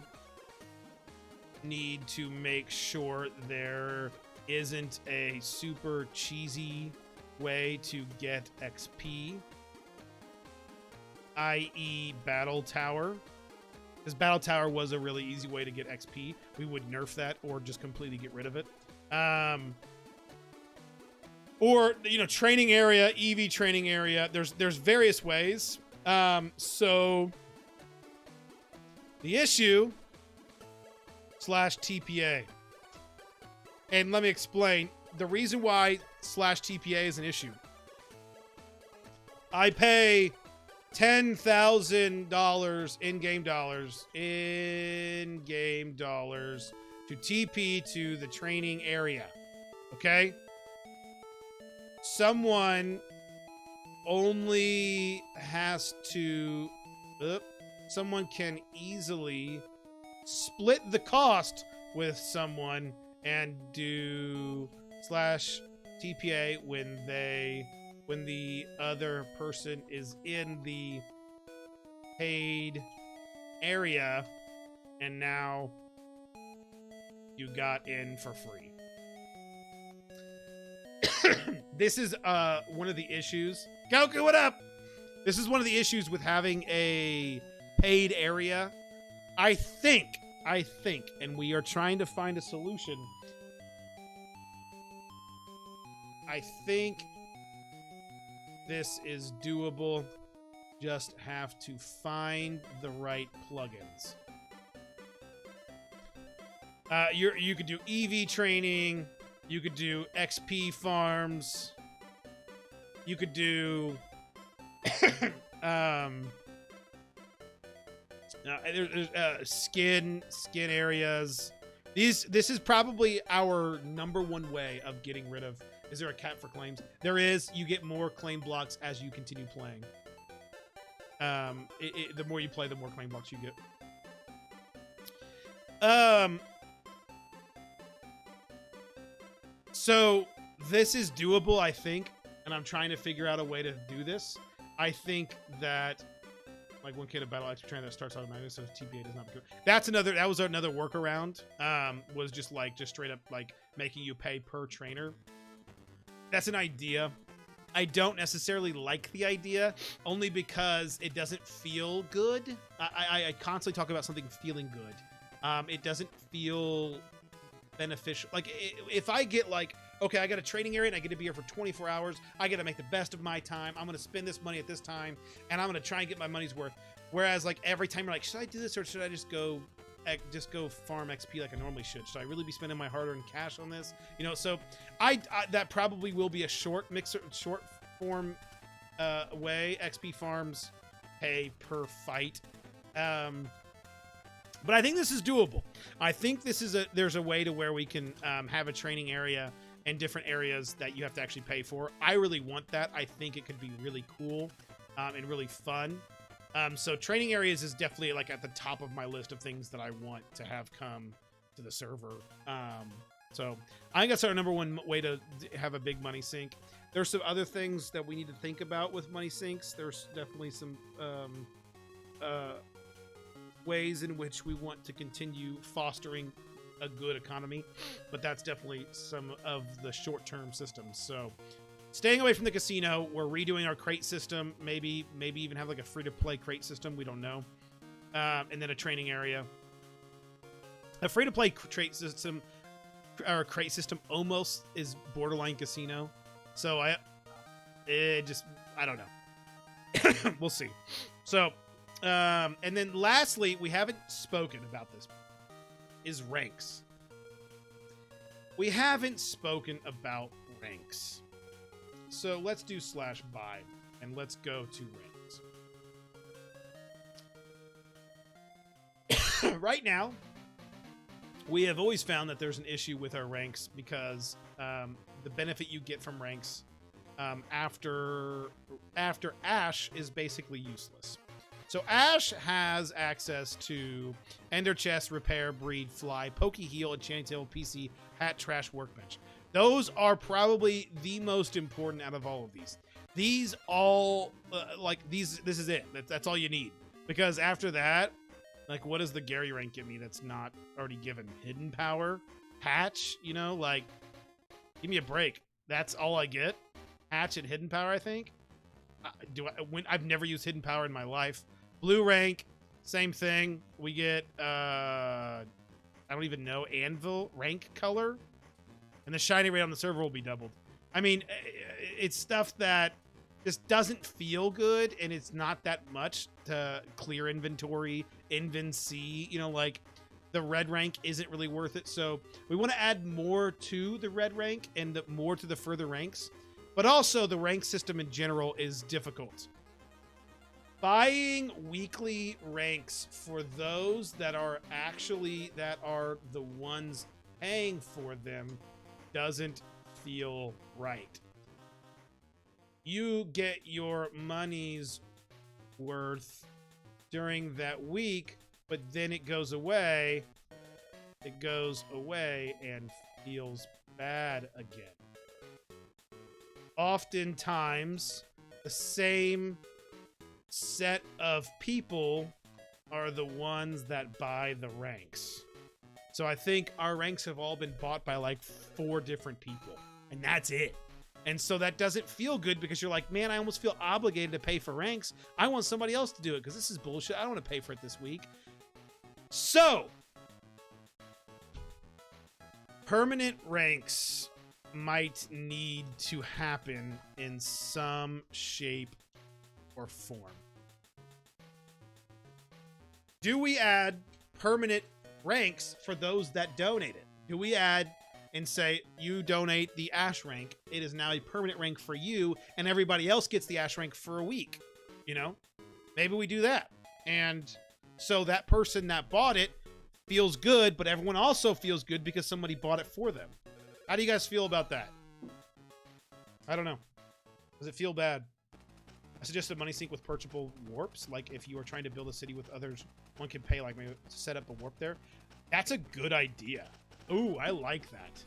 need to make sure there isn't a super cheesy way to get XP, i.e. Battle Tower, because Battle Tower was a really easy way to get XP. We would nerf that or just completely get rid of it. Or, you know, training area, EV training area. There's various ways. So the issue /TPA. And let me explain. The reason why /TPA is an issue. I pay $10,000 in-game dollars to TP to the training area. Okay? Someone only has to... someone can easily split the cost with someone and do /TPA when the other person is in the paid area, and now you got in for free. This is one of the issues. Goku, what up? This is one of the issues with having a paid area. I think, and we are trying to find a solution. I think this is doable. Just have to find the right plugins. You could do EV training. You could do XP farms. You could do skin areas. This is probably our #1 way of getting rid of. Is there a cap for claims? There is. You get more claim blocks as you continue playing. The more you play, the more claim blocks you get. So this is doable, I think, and I'm trying to figure out a way to do this. I think that, like, one kid of battle axe trainer that starts automatically, so TPA does not become. That was another workaround. Was just straight up like making you pay per trainer. That's an idea. I don't necessarily like the idea, only because it doesn't feel good. I constantly talk about something feeling good. It doesn't feel beneficial. Like, if I get like, okay, I got a training area and I get to be here for 24 hours. I got to make the best of my time. I'm going to spend this money at this time, and I'm going to try and get my money's worth. Whereas, like, every time you're like, should I do this, or should I just go farm XP like I normally should? Should I really be spending my hard-earned cash on this? You know, so I that probably will be a short form way. XP farms pay per fight. But I think this is doable. I think there's a way to where we can have a training area and different areas that you have to actually pay for. I really want that. I think it could be really cool and really fun. So training areas is definitely like at the top of my list of things that I want to have come to the server. So I think that's our #1 way to have a big money sink. There's some other things that we need to think about with money sinks. There's definitely some ways in which we want to continue fostering a good economy, but that's definitely some of the short-term systems. So staying away from the casino, we're redoing our crate system, maybe even have like a free-to-play crate system, we don't know, and then a training area. A free-to-play crate system, or crate system, almost is borderline casino, so I don't know. We'll see. So and then lastly, we haven't spoken about this, is ranks. We haven't spoken about ranks. So let's do /buy and let's go to ranks. Right now, we have always found that there's an issue with our ranks because the benefit you get from ranks after Ash is basically useless. So Ash has access to Ender Chest, Repair, Breed, Fly, Poke Heal, Enchanted Tail, PC, Hat, Trash, Workbench. Those are probably the most important out of all of these. These all, this is it. That's all you need. Because after that, like, what does the Gary rank give me that's not already given? Hidden Power? Hatch? You know, like, give me a break. That's all I get? Hatch and Hidden Power, I think? I've never used Hidden Power in my life. Blue rank, same thing. We get, I don't even know, Anvil rank color. And the shiny rate on the server will be doubled. I mean, it's stuff that just doesn't feel good, and it's not that much to clear inventory, Inven-C, you know, like, the red rank isn't really worth it. So we want to add more to the red rank and more to the further ranks. But also the rank system in general is difficult. Buying weekly ranks for those that are the ones paying for them doesn't feel right. You get your money's worth during that week, but then it goes away. It goes away and feels bad again. Oftentimes, the same set of people are the ones that buy the ranks. So I think our ranks have all been bought by like 4 different people, and that's it. And so that doesn't feel good because you're like, man, I almost feel obligated to pay for ranks. I want somebody else to do it because this is bullshit. I don't want to pay for it this week. So, permanent ranks might need to happen in some shape or form. Do we add permanent ranks for those that donate it? Do we add and say, you donate the Ash rank, it is now a permanent rank for you, and everybody else gets the Ash rank for a week? You know? Maybe we do that. And so that person that bought it feels good, but everyone also feels good because somebody bought it for them. How do you guys feel about that? I don't know. Does it feel bad? I suggested money sync with purchasable warps. Like if you are trying to build a city with others, one can pay like maybe to set up a warp there. That's a good idea. Ooh, I like that.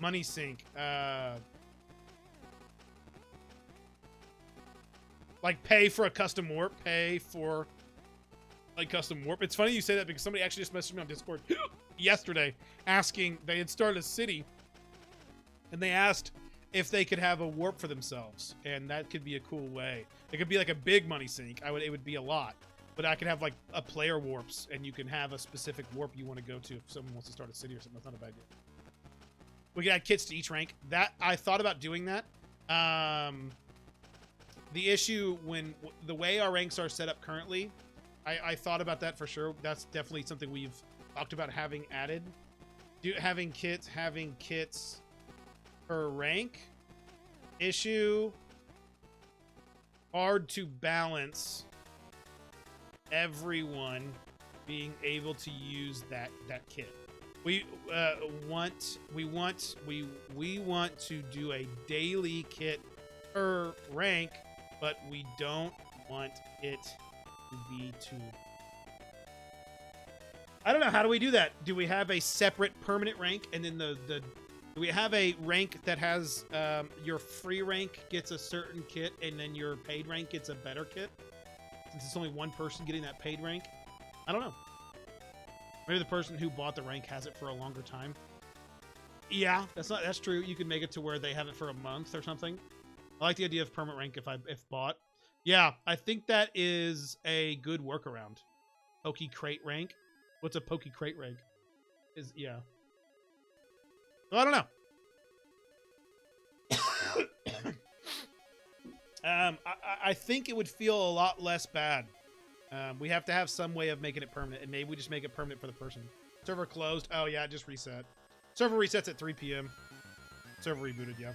Money sync. Like pay for a custom warp. Pay for like custom warp. It's funny you say that because somebody actually just messaged me on Discord yesterday asking, they had started a city and they asked if they could have a warp for themselves, and that could be a cool way. It could be like a big money sink. It would be a lot, but I could have like a player warps, and you can have a specific warp you want to go to if someone wants to start a city or something. That's not a bad idea. We could add kits to each rank. That I thought about doing that. The issue when the way our ranks are set up currently, I thought about that for sure. That's definitely something we've talked about having added. Having kits per rank. Issue. Hard to balance everyone being able to use that kit. We want to do a daily kit per rank, but we don't want it to be too. I don't know. How do we do that? Do we have a separate permanent rank, and then do we have a rank that has your free rank gets a certain kit, and then your paid rank gets a better kit? Since it's only one person getting that paid rank, I don't know. Maybe the person who bought the rank has it for a longer time. Yeah, that's true. You could make it to where they have it for a month or something. I like the idea of permanent rank if bought. Yeah, I think that is a good workaround. Pokey crate rank. What's a Pokey crate rank? Yeah. Well, I don't know. I think it would feel a lot less bad. We have to have some way of making it permanent, and maybe we just make it permanent for the person. Server closed. Oh, yeah, it just reset. Server resets at 3 p.m. Server rebooted, yeah.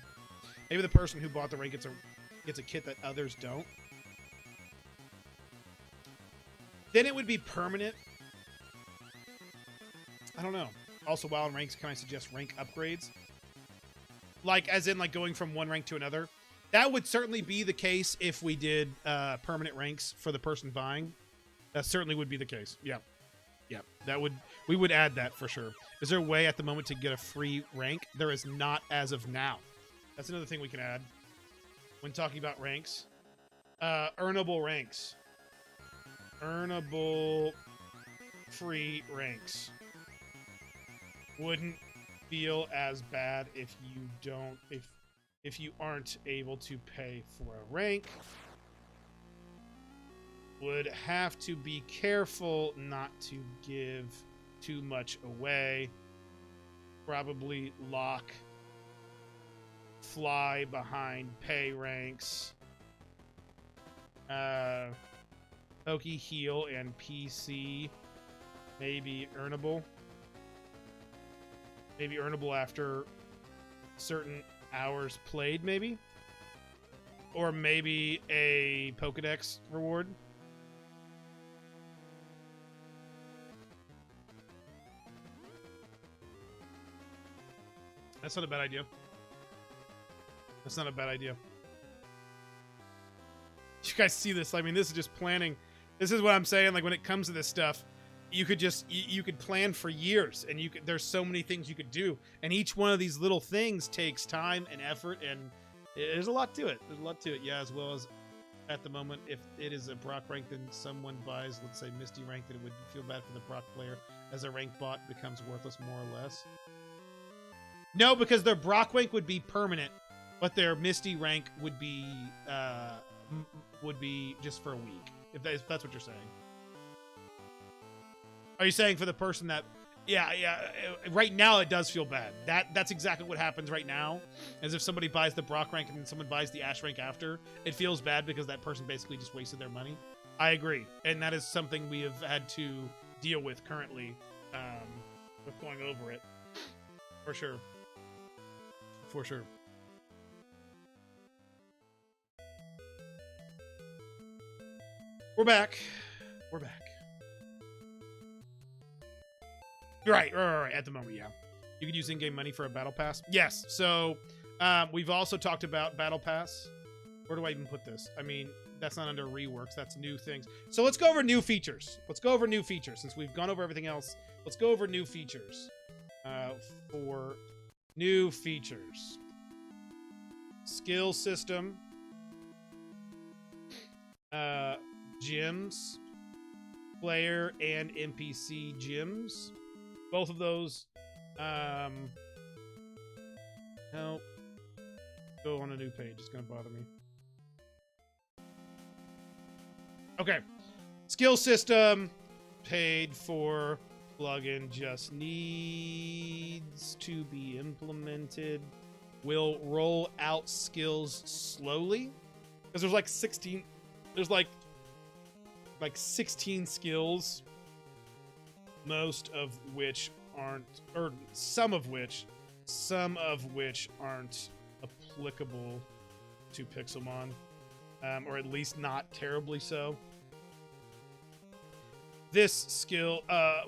Maybe the person who bought the rank gets a kit that others don't. Then it would be permanent. I don't know. Also, while in ranks, can I suggest rank upgrades? Like, as in, like, going from one rank to another? That would certainly be the case if we did permanent ranks for the person buying. That certainly would be the case. Yeah. Yeah. We would add that for sure. Is there a way at the moment to get a free rank? There is not as of now. That's another thing we can add when talking about ranks. Earnable ranks. Earnable free ranks. Wouldn't feel as bad if you aren't able to pay for a rank. Would have to be careful not to give too much away. Probably fly behind pay ranks. Pokey heal and PC Maybe earnable. Maybe earnable after certain hours played, maybe? Or maybe a Pokedex reward. That's not a bad idea. That's not a bad idea. You guys see this? I mean, this is just planning. This is what I'm saying. Like, when it comes to this stuff, you could just you could plan for years, and there's so many things you could do, and each one of these little things takes time and effort, and there's a lot to it. There's a lot to it. Yeah, as well as at the moment, if it is a Brock rank, then someone buys, let's say, Misty rank, then it would feel bad for the Brock player, as a rank bot becomes worthless more or less. No, because their Brock rank would be permanent, but their Misty rank would be just for a week. If that's what you're saying. Are you saying for the person that? Yeah. Right now, it does feel bad. That's exactly what happens right now. As if somebody buys the Brock rank and then someone buys the Ash rank after, it feels bad because that person basically just wasted their money. I agree, and that is something we have had to deal with currently, with going over it, for sure. For sure. We're back. We're back. Right. At the moment, yeah. You could use in-game money for a battle pass. Yes. So, we've also talked about battle pass. Where do I even put this? I mean, that's not under reworks. That's new things. So let's go over new features. Let's go over new features. Since we've gone over everything else, let's go over new features. For new features. Skill system. Gyms. Player and NPC gyms. Both of those. Help. Go on a new page. It's going to bother me. Okay. Skill system. Paid for. Plugin just needs to be implemented. Will roll out skills slowly. Because there's like 16. There's like 16 skills. Most of which aren't, or some of which aren't applicable to Pixelmon, or at least not terribly so. This skill,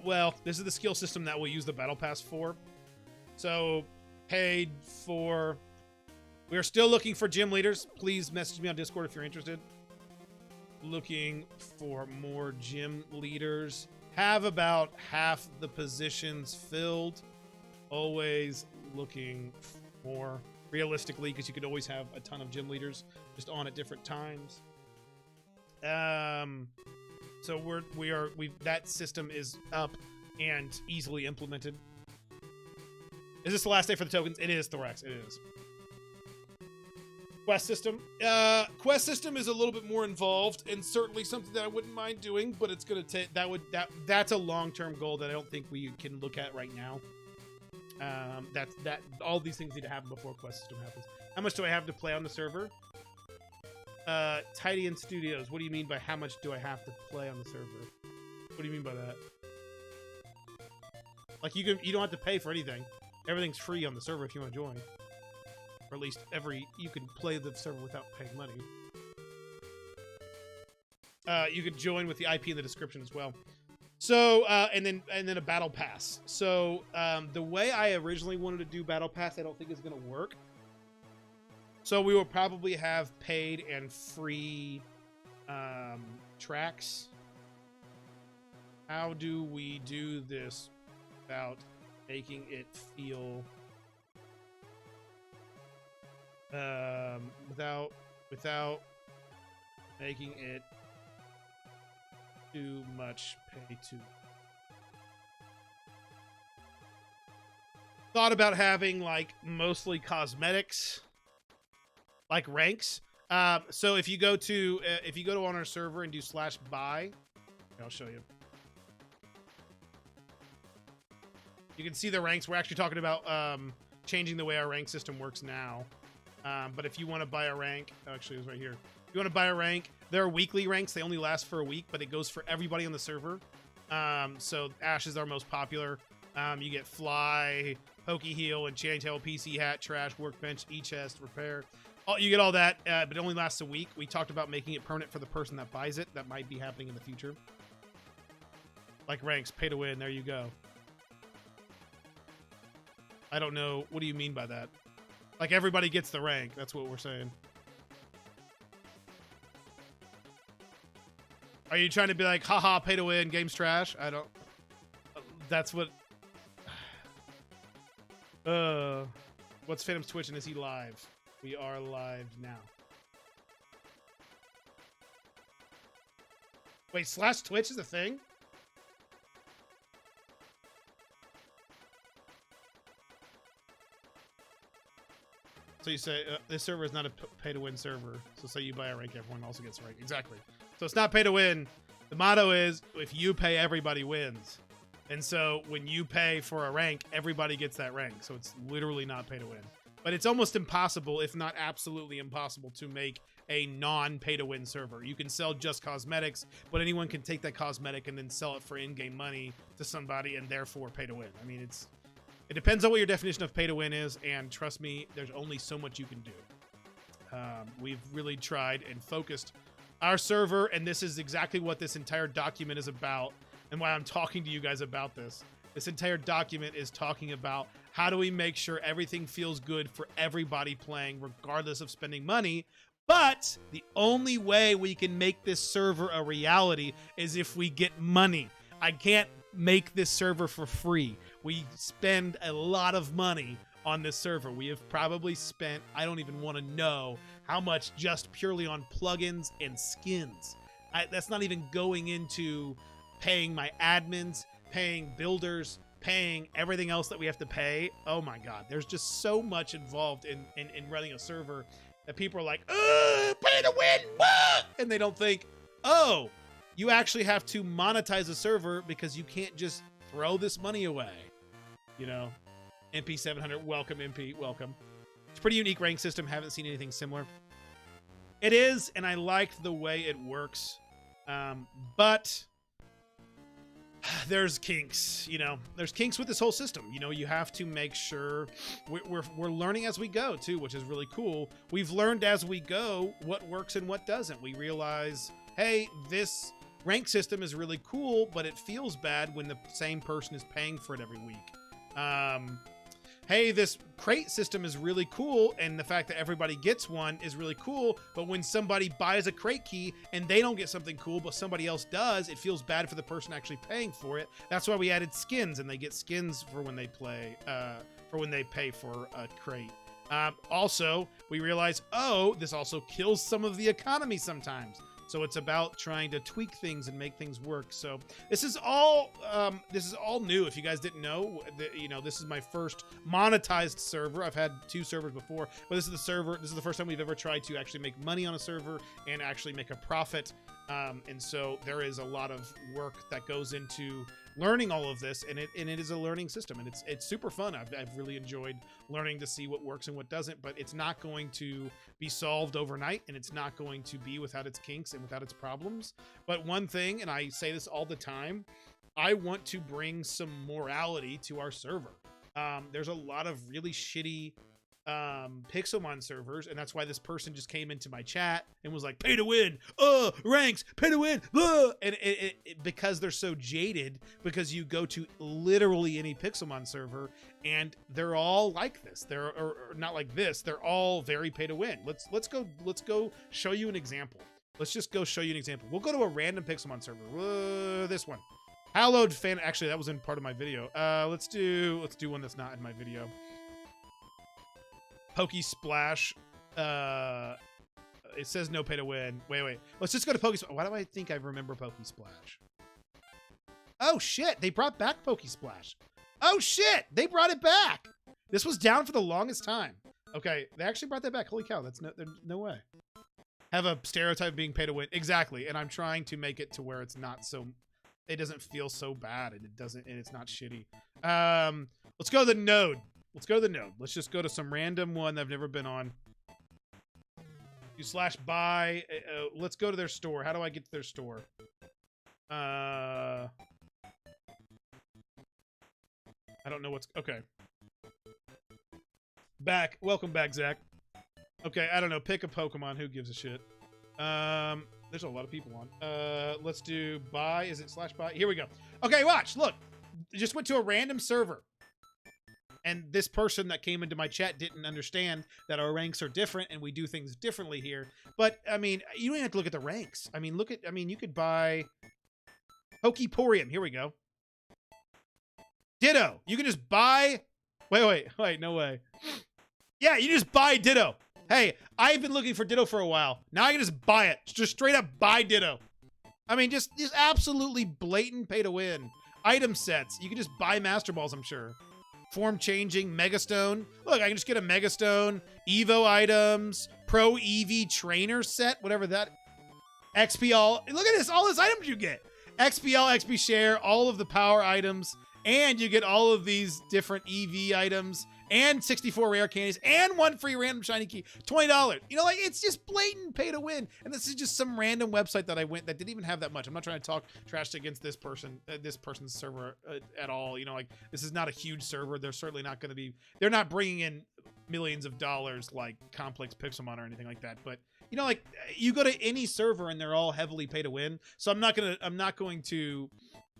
well, this is the skill system that we'll use the battle pass for. So, paid for. We are still looking for gym leaders. Please message me on Discord if you're interested. Looking for more gym leaders. Have about half the positions filled. Always looking for more. Realistically, because you could always have a ton of gym leaders just on at different times. So that system is up and easily implemented. Is this the last day for the tokens? It is, Thorax. It is. Quest system. Quest system is a little bit more involved and certainly something that I wouldn't mind doing, but it's gonna take that's a long-term goal that I don't think we can look at right now. All these things need to happen before quest system happens. How much do I have to play on the server? Tidy in Studios. What do you mean by how much do I have to play on the server? What do you mean by that? Like you don't have to pay for anything. Everything's free on the server if you want to join. Or at least you can play the server without paying money. You could join with the IP in the description as well. So, and then a battle pass. So, the way I originally wanted to do battle pass, I don't think is going to work. So we will probably have paid and free tracks. How do we do this without making it feel without making it too much pay to? Thought about having like mostly cosmetics, like ranks. So if you go to on our server and do /buy, I'll show you. You can see the ranks. We're actually talking about changing the way our rank system works now. But if you want to buy a rank, actually it's right here. If you want to buy a rank, there are weekly ranks. They only last for a week, but it goes for everybody on the server. So Ash is our most popular. You get Fly, Pokey Heal, Enchanting Tail, PC Hat, Trash, Workbench, E-Chest, Repair. You get all that, but it only lasts a week. We talked about making it permanent for the person that buys it. That might be happening in the future. Like ranks, pay to win. There you go. I don't know. What do you mean by that? Like everybody gets the rank. That's what we're saying. Are you trying to be like, haha, pay to win, game's trash? I don't. That's what. What's Phantom's Twitch and is he live? We are live now. Wait, /Twitch is a thing? So you say, this server is not a pay-to-win server. So say you buy a rank, everyone also gets a rank. Exactly. So it's not pay-to-win. The motto is, if you pay, everybody wins. And so when you pay for a rank, everybody gets that rank. So it's literally not pay-to-win. But it's almost impossible, if not absolutely impossible, to make a non-pay-to-win server. You can sell just cosmetics, but anyone can take that cosmetic and then sell it for in-game money to somebody and therefore pay-to-win. I mean, it depends on what your definition of pay-to-win is, and trust me, there's only so much you can do. We've really tried and focused our server, and this is exactly what this entire document is about, and why I'm talking to you guys about this. This entire document is talking about how do we make sure everything feels good for everybody playing, regardless of spending money. But the only way we can make this server a reality is if we get money. I can't make this server for free. We spend a lot of money on this server. We have probably spent, I don't even want to know how much, just purely on plugins and skins. That's not even going into paying my admins, paying builders, paying everything else that we have to pay. Oh my God, there's just so much involved in running a server that people are like, pay to win, and they don't think, oh, you actually have to monetize a server because you can't just throw this money away. You know, MP 700, welcome MP, welcome. It's a pretty unique rank system. Haven't seen anything similar. It is, and I liked the way it works, but there's kinks. You know, there's kinks with this whole system. You know, you have to make sure we're learning as we go too, which is really cool. We've learned as we go what works and what doesn't. We realize, hey, this rank system is really cool, but it feels bad when the same person is paying for it every week. Hey, this crate system is really cool, and the fact that everybody gets one is really cool, but when somebody buys a crate key and they don't get something cool, but somebody else does, it feels bad for the person actually paying for it. That's why we added skins, and they get skins for when they play, for when they pay for a crate. Also, we realize, oh, this also kills some of the economy sometimes. So it's about trying to tweak things and make things work. So this is all new. If you guys didn't know, you know, this is my first monetized server. I've had 2 servers before, but this is the server. This is the first time we've ever tried to actually make money on a server and actually make a profit. And so there is a lot of work that goes into learning all of this, and it is a learning system, and it's super fun. I've really enjoyed learning to see what works and what doesn't, but it's not going to be solved overnight, and it's not going to be without its kinks and without its problems. But one thing, and I say this all the time, I want to bring some morality to our server. There's a lot of really shitty Pixelmon servers, and that's why this person just came into my chat and was like, pay to win, ranks, pay to win, and because they're so jaded, because you go to literally any Pixelmon server and they're all like this. They're or not like this, they're all very pay to win. Let's go show you an example. Let's just go show you an example. We'll go to a random Pixelmon server. This one. Hallowed fan. Actually, that was in part of my video. Let's do one that's not in my video. Pokey Splash. It says no pay to win. Wait. Let's just go to Pokey Splash. Why do I think I remember Pokey Splash? Oh shit! They brought back Pokey Splash. Oh shit! They brought it back. This was down for the longest time. Okay, they actually brought that back. Holy cow! There's no way. Have a stereotype of being pay to win. Exactly, and I'm trying to make it to where it's not so. It doesn't feel so bad, and it's not shitty. Let's go to the node. Let's just go to some random one that I've never been on. You /buy. Let's go to their store. How do I get to their store? I don't know what's okay. Back. Welcome back, Zach. Okay, I don't know. Pick a Pokemon. Who gives a shit? There's a lot of people on. Let's do buy. Is it /buy? Here we go. Okay, watch. Look. Just went to a random server. And this person that came into my chat didn't understand that our ranks are different and we do things differently here. But, I mean, you don't even have to look at the ranks. I mean, you could buy Pokeporium. Here we go. Ditto. You can just buy... Wait, no way. Yeah, you just buy Ditto. Hey, I've been looking for Ditto for a while. Now I can just buy it. Just straight up buy Ditto. I mean, just absolutely blatant pay to win. Item sets. You can just buy Master Balls, I'm sure. Form changing, Megastone. Look, I can just get a Megastone, Evo items, Pro EV trainer set, whatever that. XPL. Look at this, all these items you get. XPL, XP share, all of the power items, and you get all of these different EV items, and 64 rare candies, and 1 free random shiny key. $20. You know, like, it's just blatant pay to win. And this is just some random website that I went that didn't even have that much. I'm not trying to talk trash against this person's server at all. You know, like, this is not a huge server. They're certainly not going to be, they're not bringing in millions of dollars like Complex Pixelmon or anything like that. But, you know, like, you go to any server and they're all heavily pay to win. So I'm not going to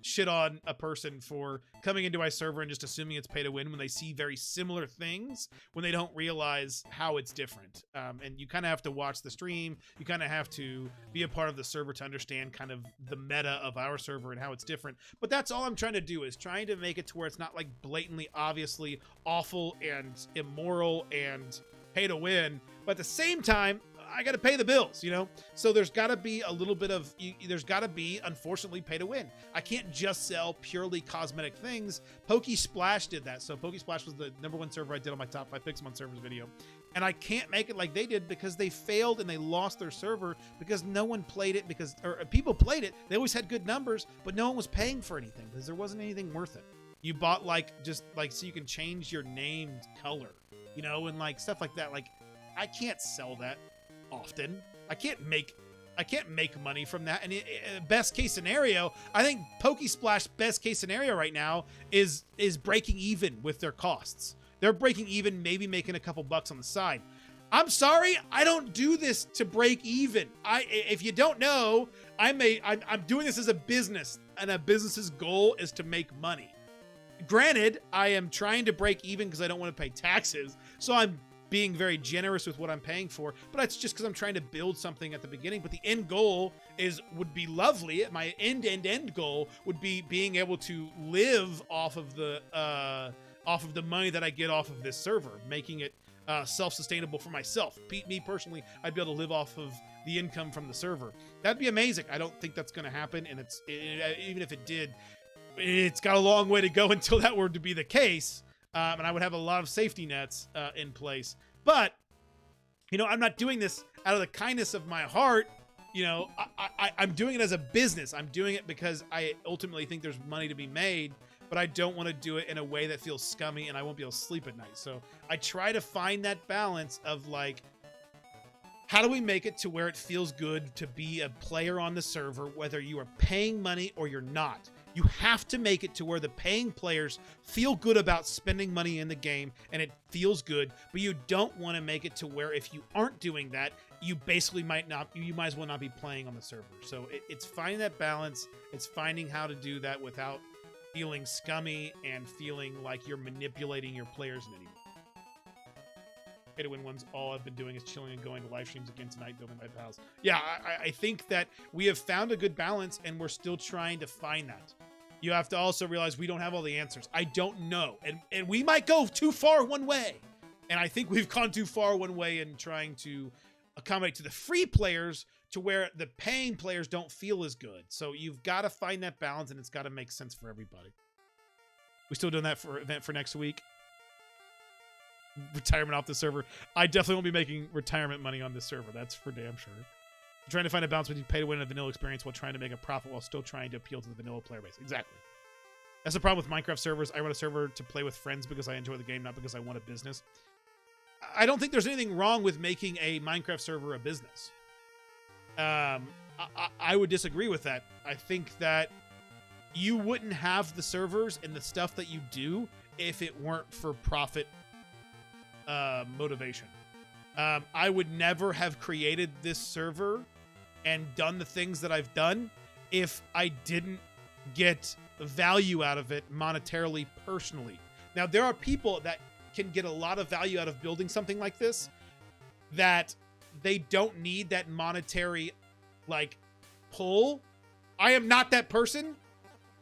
shit on a person for coming into my server and just assuming it's pay to win when they see very similar things, when they don't realize how it's different. And you kind of have to watch the stream. You kind of have to be a part of the server to understand kind of the meta of our server and how it's different. But that's all I'm trying to do, is trying to make it to where it's not like blatantly, obviously awful and immoral and pay to win. But at the same time, I got to pay the bills, you know? So there's got to be a little bit of, there's got to be, unfortunately, pay to win. I can't just sell purely cosmetic things. Pokesplash did that. So Pokesplash was the #1 server I did on my top 5 Pixelmon servers video. And I can't make it like they did because they failed and they lost their server because no one played it or people played it. They always had good numbers, but no one was paying for anything because there wasn't anything worth it. You bought just so you can change your named color, you know, and like stuff like that. Like, I can't sell that often. I can't make money from that. And best case scenario, I think Pokesplash best case scenario right now is breaking even with their costs. They're breaking even, maybe making a couple bucks on the side. I'm sorry, I don't do this to break even. If you don't know, I'm doing this as a business, and a business's goal is to make money. Granted, I am trying to break even because I don't want to pay taxes, so I'm being very generous with what I'm paying for, but that's just because I'm trying to build something at the beginning. But the end goal would be lovely. My end goal would be being able to live off of the money that I get off of this server, making it self-sustainable for myself. Me personally, I'd be able to live off of the income from the server. That'd be amazing. I don't think that's going to happen, and even if it did, it's got a long way to go until that were to be the case. And I would have a lot of safety nets in place. But, you know, I'm not doing this out of the kindness of my heart. You know, I'm doing it as a business. I'm doing it because I ultimately think there's money to be made, but I don't want to do it in a way that feels scummy and I won't be able to sleep at night. So I try to find that balance of like, how do we make it to where it feels good to be a player on the server, whether you are paying money or you're not? You have to make it to where the paying players feel good about spending money in the game and it feels good, but you don't want to make it to where if you aren't doing that, you basically you might as well not be playing on the server. So it's finding that balance. It's finding how to do that without feeling scummy and feeling like you're manipulating your players in any way. Pay to win ones, all I've been doing is chilling and going to live streams again tonight, building my pals. Yeah, I think that we have found a good balance and we're still trying to find that. You have to also realize we don't have all the answers. I don't know. And we might go too far one way. And I think we've gone too far one way in trying to accommodate to the free players to where the paying players don't feel as good. So you've got to find that balance and it's got to make sense for everybody. We still doing that for event for next week? Retirement off the server. I definitely won't be making retirement money on this server. That's for damn sure. I'm trying to find a balance between pay to win and a vanilla experience while trying to make a profit while still trying to appeal to the vanilla player base. Exactly. That's the problem with Minecraft servers. I run a server to play with friends because I enjoy the game, not because I want a business. I don't think there's anything wrong with making a Minecraft server a business. I would disagree with that. I think that you wouldn't have the servers and the stuff that you do if it weren't for profit motivation. I would never have created this server and done the things that I've done if I didn't get value out of it monetarily, personally. Now, there are people that can get a lot of value out of building something like this that they don't need that monetary like pull. I am not that person,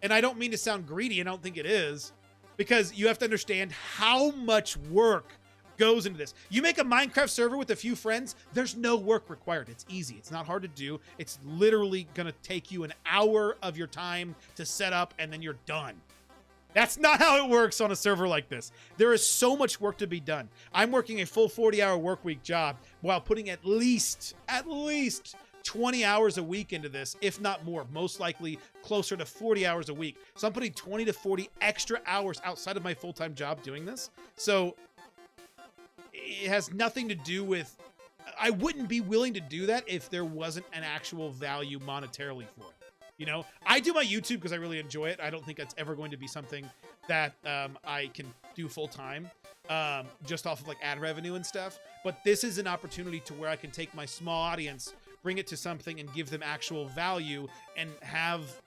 and I don't mean to sound greedy, and I don't think it is, because you have to understand how much work goes into this. You make a Minecraft server with a few friends, there's no work required. It's easy. It's not hard to do. It's literally gonna take you an hour of your time to set up, and then you're done. That's not how it works on a server like this. There is so much work to be done. I'm working a full 40-hour work week job while putting at least 20 hours a week into this, if not more, most likely closer to 40 hours a week. So I'm putting 20 to 40 extra hours outside of my full-time job doing this. So it has nothing to do with, I wouldn't be willing to do that if there wasn't an actual value monetarily for it. You know, I do my YouTube because I really enjoy it. I don't think that's ever going to be something that I can do full time, just off of like ad revenue and stuff. But this is an opportunity to where I can take my small audience, bring it to something and give them actual value and have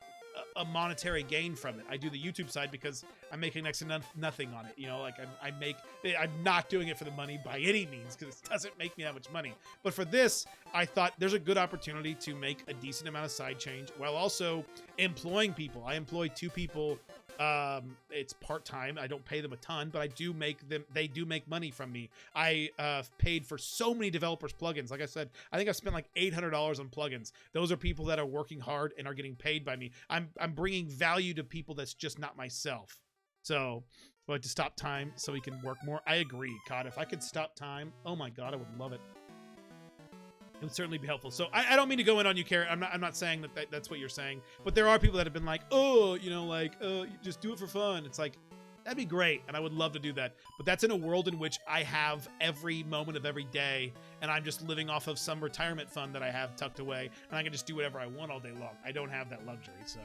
a monetary gain from it. I do the YouTube side because I'm making next to nothing on it. You know, like I'm not doing it for the money by any means because it doesn't make me that much money. But for this, I thought there's a good opportunity to make a decent amount of side change while also employing people. I employ 2 people. It's part-time. I don't pay them a ton, but they do make money from me. I paid for so many developers plugins. Like I said, I think I've spent like $800 on plugins. Those are people that are working hard and are getting paid by me. I'm bringing value to people that's just not myself. So I like to stop time so we can work more. I agree, God. If I could stop time, oh my God, I would love it. It would certainly be helpful. So I don't mean to go in on you, Carrot. I'm not saying that's what you're saying, but there are people that have been like, oh, you know, like, just do it for fun. It's like, that'd be great, and I would love to do that. But that's in a world in which I have every moment of every day, and I'm just living off of some retirement fund that I have tucked away, and I can just do whatever I want all day long. I don't have that luxury, so.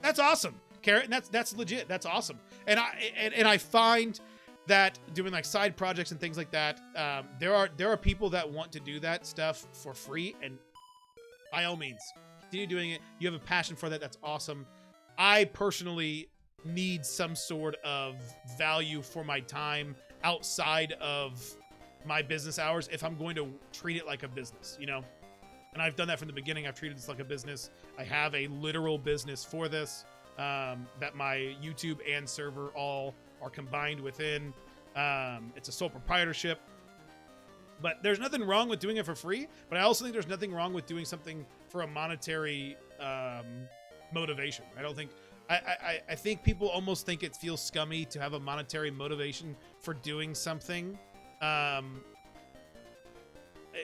That's awesome, Carrot, and that's legit. That's awesome. And I find that doing like side projects and things like that, there are people that want to do that stuff for free, and by all means, continue doing it. You have a passion for that. That's awesome. I personally need some sort of value for my time outside of my business hours if I'm going to treat it like a business, you know? And I've done that from the beginning. I've treated this like a business. I have a literal business for this that my YouTube and server all are combined within. It's a sole proprietorship. But there's nothing wrong with doing it for free. But I also think there's nothing wrong with doing something for a monetary motivation. I don't think... I think people almost think it feels scummy to have a monetary motivation for doing something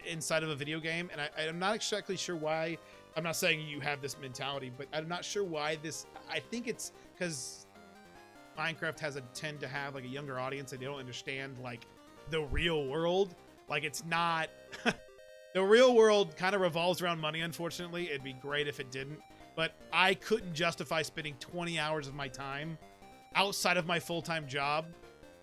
inside of a video game, and I'm not exactly sure why. I'm not saying you have this mentality, but I'm not sure why this. I think it's because Minecraft has a tend to have like a younger audience, and they don't understand like the real world. Like it's not the real world kind of revolves around money. Unfortunately, it'd be great if it didn't, but I couldn't justify spending 20 hours of my time outside of my full-time job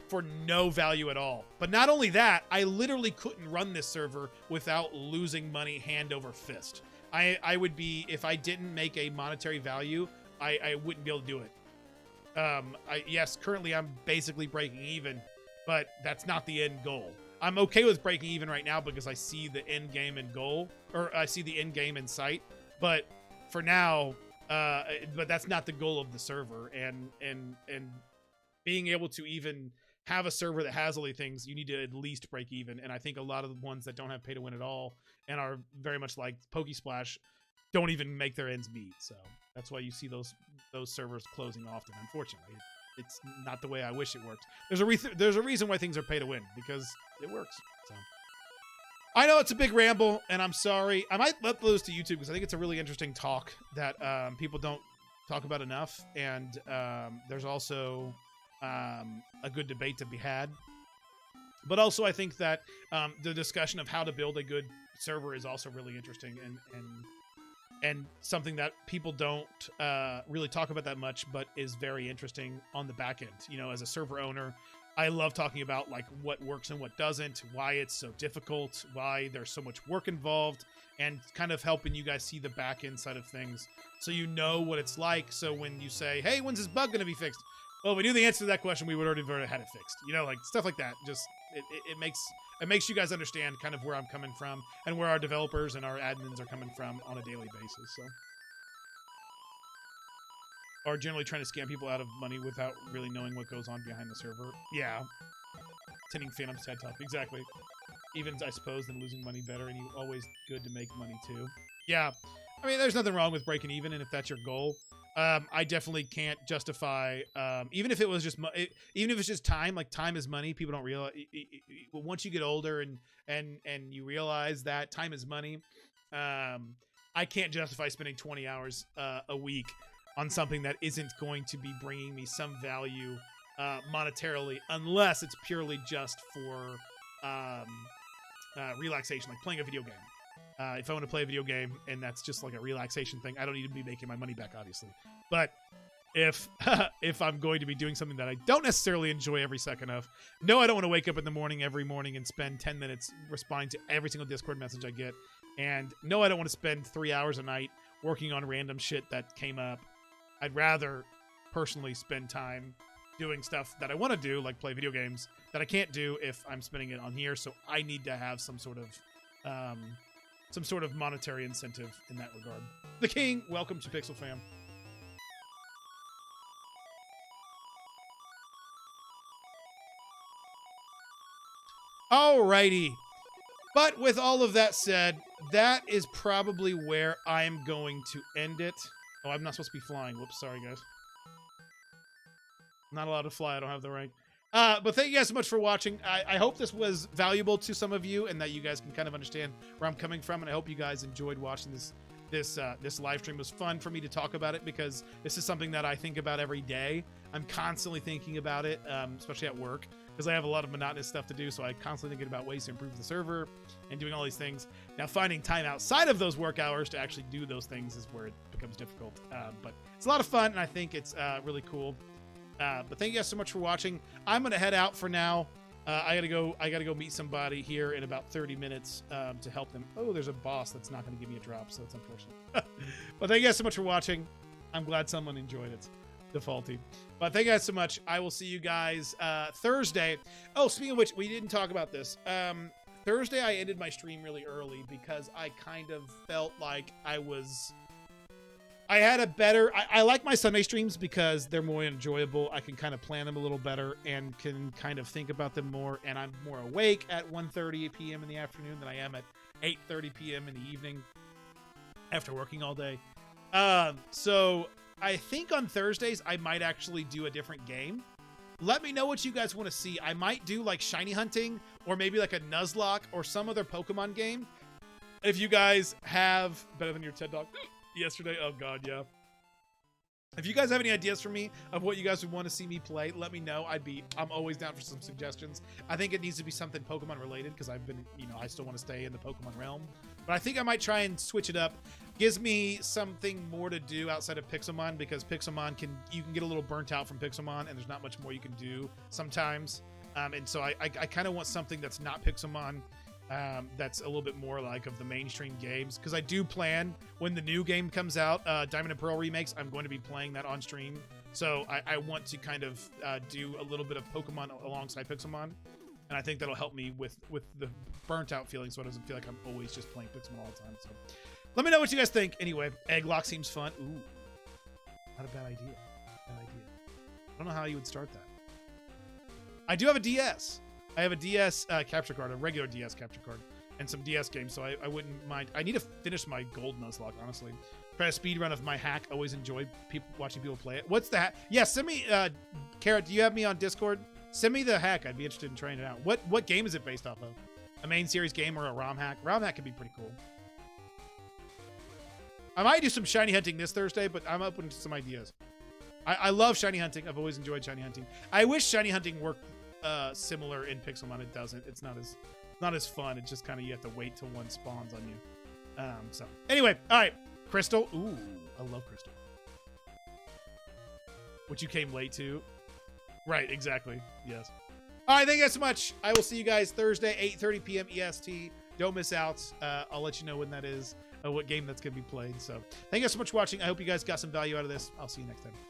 for no value at all. But not only that, I literally couldn't run this server without losing money hand over fist. I would be, if I didn't make a monetary value, I wouldn't be able to do it. Yes, currently I'm basically breaking even, but that's not the end goal. I'm okay with breaking even right now because I see the end game and goal, or I see the end game in sight. But for now, but that's not the goal of the server. And being able to even have a server that has all these things, you need to at least break even. And I think a lot of the ones that don't have pay to win at all and are very much like Pokesplash don't even make their ends meet. So that's why you see those servers closing often. Unfortunately, it's not the way I wish it worked. There's a reason why things are pay to win, because it works. So I know it's a big ramble, and I'm sorry. I might upload this to YouTube because I think it's a really interesting talk that people don't talk about enough. And there's also a good debate to be had. But also I think that the discussion of how to build a good server is also really interesting, and and something that people don't really talk about that much, but is very interesting on the back end. You know, as a server owner, I love talking about like what works and what doesn't, why it's so difficult, why there's so much work involved, and kind of helping you guys see the back end side of things so you know what it's like. So when you say, hey, when's this bug going to be fixed? Well, if we knew the answer to that question, we would already have had it fixed. You know, like stuff like that. Just it makes you guys understand kind of where I'm coming from and where our developers and our admins are coming from on a daily basis. So, or generally trying to scam people out of money without really knowing what goes on behind the server. Yeah, attending Phantom's TED Talk, exactly. Even I suppose than losing money better, and you always good to make money too. Yeah, I mean, there's nothing wrong with breaking even, and if that's your goal. I definitely can't justify, even if it was just, even if it's just time, like time is money. People don't realize, once you get older and you realize that time is money, I can't justify spending 20 hours a week on something that isn't going to be bringing me some value monetarily, unless it's purely just for relaxation, like playing a video game. If I want to play a video game and that's just like a relaxation thing, I don't need to be making my money back, obviously. But if if I'm going to be doing something that I don't necessarily enjoy every second of, no, I don't want to wake up in the morning every morning and spend 10 minutes responding to every single Discord message I get. And no, I don't want to spend 3 hours a night working on random shit that came up. I'd rather personally spend time doing stuff that I want to do, like play video games, that I can't do if I'm spending it on here. So I need to have some sort of monetary incentive in that regard. The King, welcome to Pixel Fam. Alrighty. But with all of that said, that is probably where I'm going to end it. Oh, I'm not supposed to be flying. Whoops, sorry guys. I'm not allowed to fly, I don't have the rank. But thank you guys so much for watching. I hope this was valuable to some of you and that you guys can kind of understand where I'm coming from. And I hope you guys enjoyed watching this live stream. It was fun for me to talk about it because this is something that I think about every day. I'm constantly thinking about it, especially at work, because I have a lot of monotonous stuff to do. So I constantly thinking about ways to improve the server and doing all these things. Now, finding time outside of those work hours to actually do those things is where it becomes difficult. But it's a lot of fun, and I think it's really cool. But thank you guys so much for watching. I'm gonna head out for now. I gotta go meet somebody here in about 30 minutes to help them. Oh, there's a boss that's not gonna give me a drop, so that's unfortunate. But thank you guys so much for watching. I'm glad someone enjoyed it. Defaulty. But thank you guys so much. I will see you guys Thursday. Oh, speaking of which, we didn't talk about this. Thursday I ended my stream really early because I kind of felt like I had a better... I like my Sunday streams because they're more enjoyable. I can kind of plan them a little better and can kind of think about them more. And I'm more awake at 1:30 p.m. in the afternoon than I am at 8:30 p.m. in the evening after working all day. So I think on Thursdays, I might actually do a different game. Let me know what you guys want to see. I might do like shiny hunting or maybe like a Nuzlocke or some other Pokemon game. If you guys have... Better than your TED Talk yesterday. Oh god, yeah. If you guys have any ideas for me of what you guys would want to see me play, let me know. I'm always down for some suggestions. I think it needs to be something Pokemon related because I've been, I still want to stay in the Pokemon realm. But I think I might try and switch it up. Gives me something more to do outside of Pixelmon because Pixelmon you can get a little burnt out from Pixelmon and there's not much more you can do sometimes. And so I kind of want something that's not Pixelmon. That's a little bit more like of the mainstream games because I do plan when the new game comes out, Diamond and Pearl remakes, I'm going to be playing that on stream. So I want to kind of do a little bit of Pokemon alongside Pixelmon, and I think that'll help me with the burnt out feeling so it doesn't feel like I'm always just playing Pixelmon all the time. So let me know what you guys think. Anyway, Egglock seems fun. Ooh, not a bad idea. I don't know how you would start that. I do have a DS. I have a DS capture card, a regular DS capture card, and some DS games, so I wouldn't mind. I need to finish my gold Nuzlocke, honestly. Try a speed run of my hack. Always enjoy watching people play it. What's the hack? Yeah, send me, Carrot, do you have me on Discord? Send me the hack. I'd be interested in trying it out. What game is it based off of? A main series game or a ROM hack? ROM hack could be pretty cool. I might do some shiny hunting this Thursday, but I'm open to some ideas. I love shiny hunting. I've always enjoyed shiny hunting. I wish shiny hunting worked similar in Pixelmon. It doesn't. It's not as fun. It's just kind of you have to wait till one spawns on you. So anyway, all right. Crystal. Ooh, I love Crystal. Which you came late to. Right, exactly. Yes. All right, thank you guys so much. I will see you guys Thursday, 8:30 p.m. EST. Don't miss out. I'll let you know when that is, what game that's going to be played. So thank you guys so much for watching. I hope you guys got some value out of this. I'll see you next time.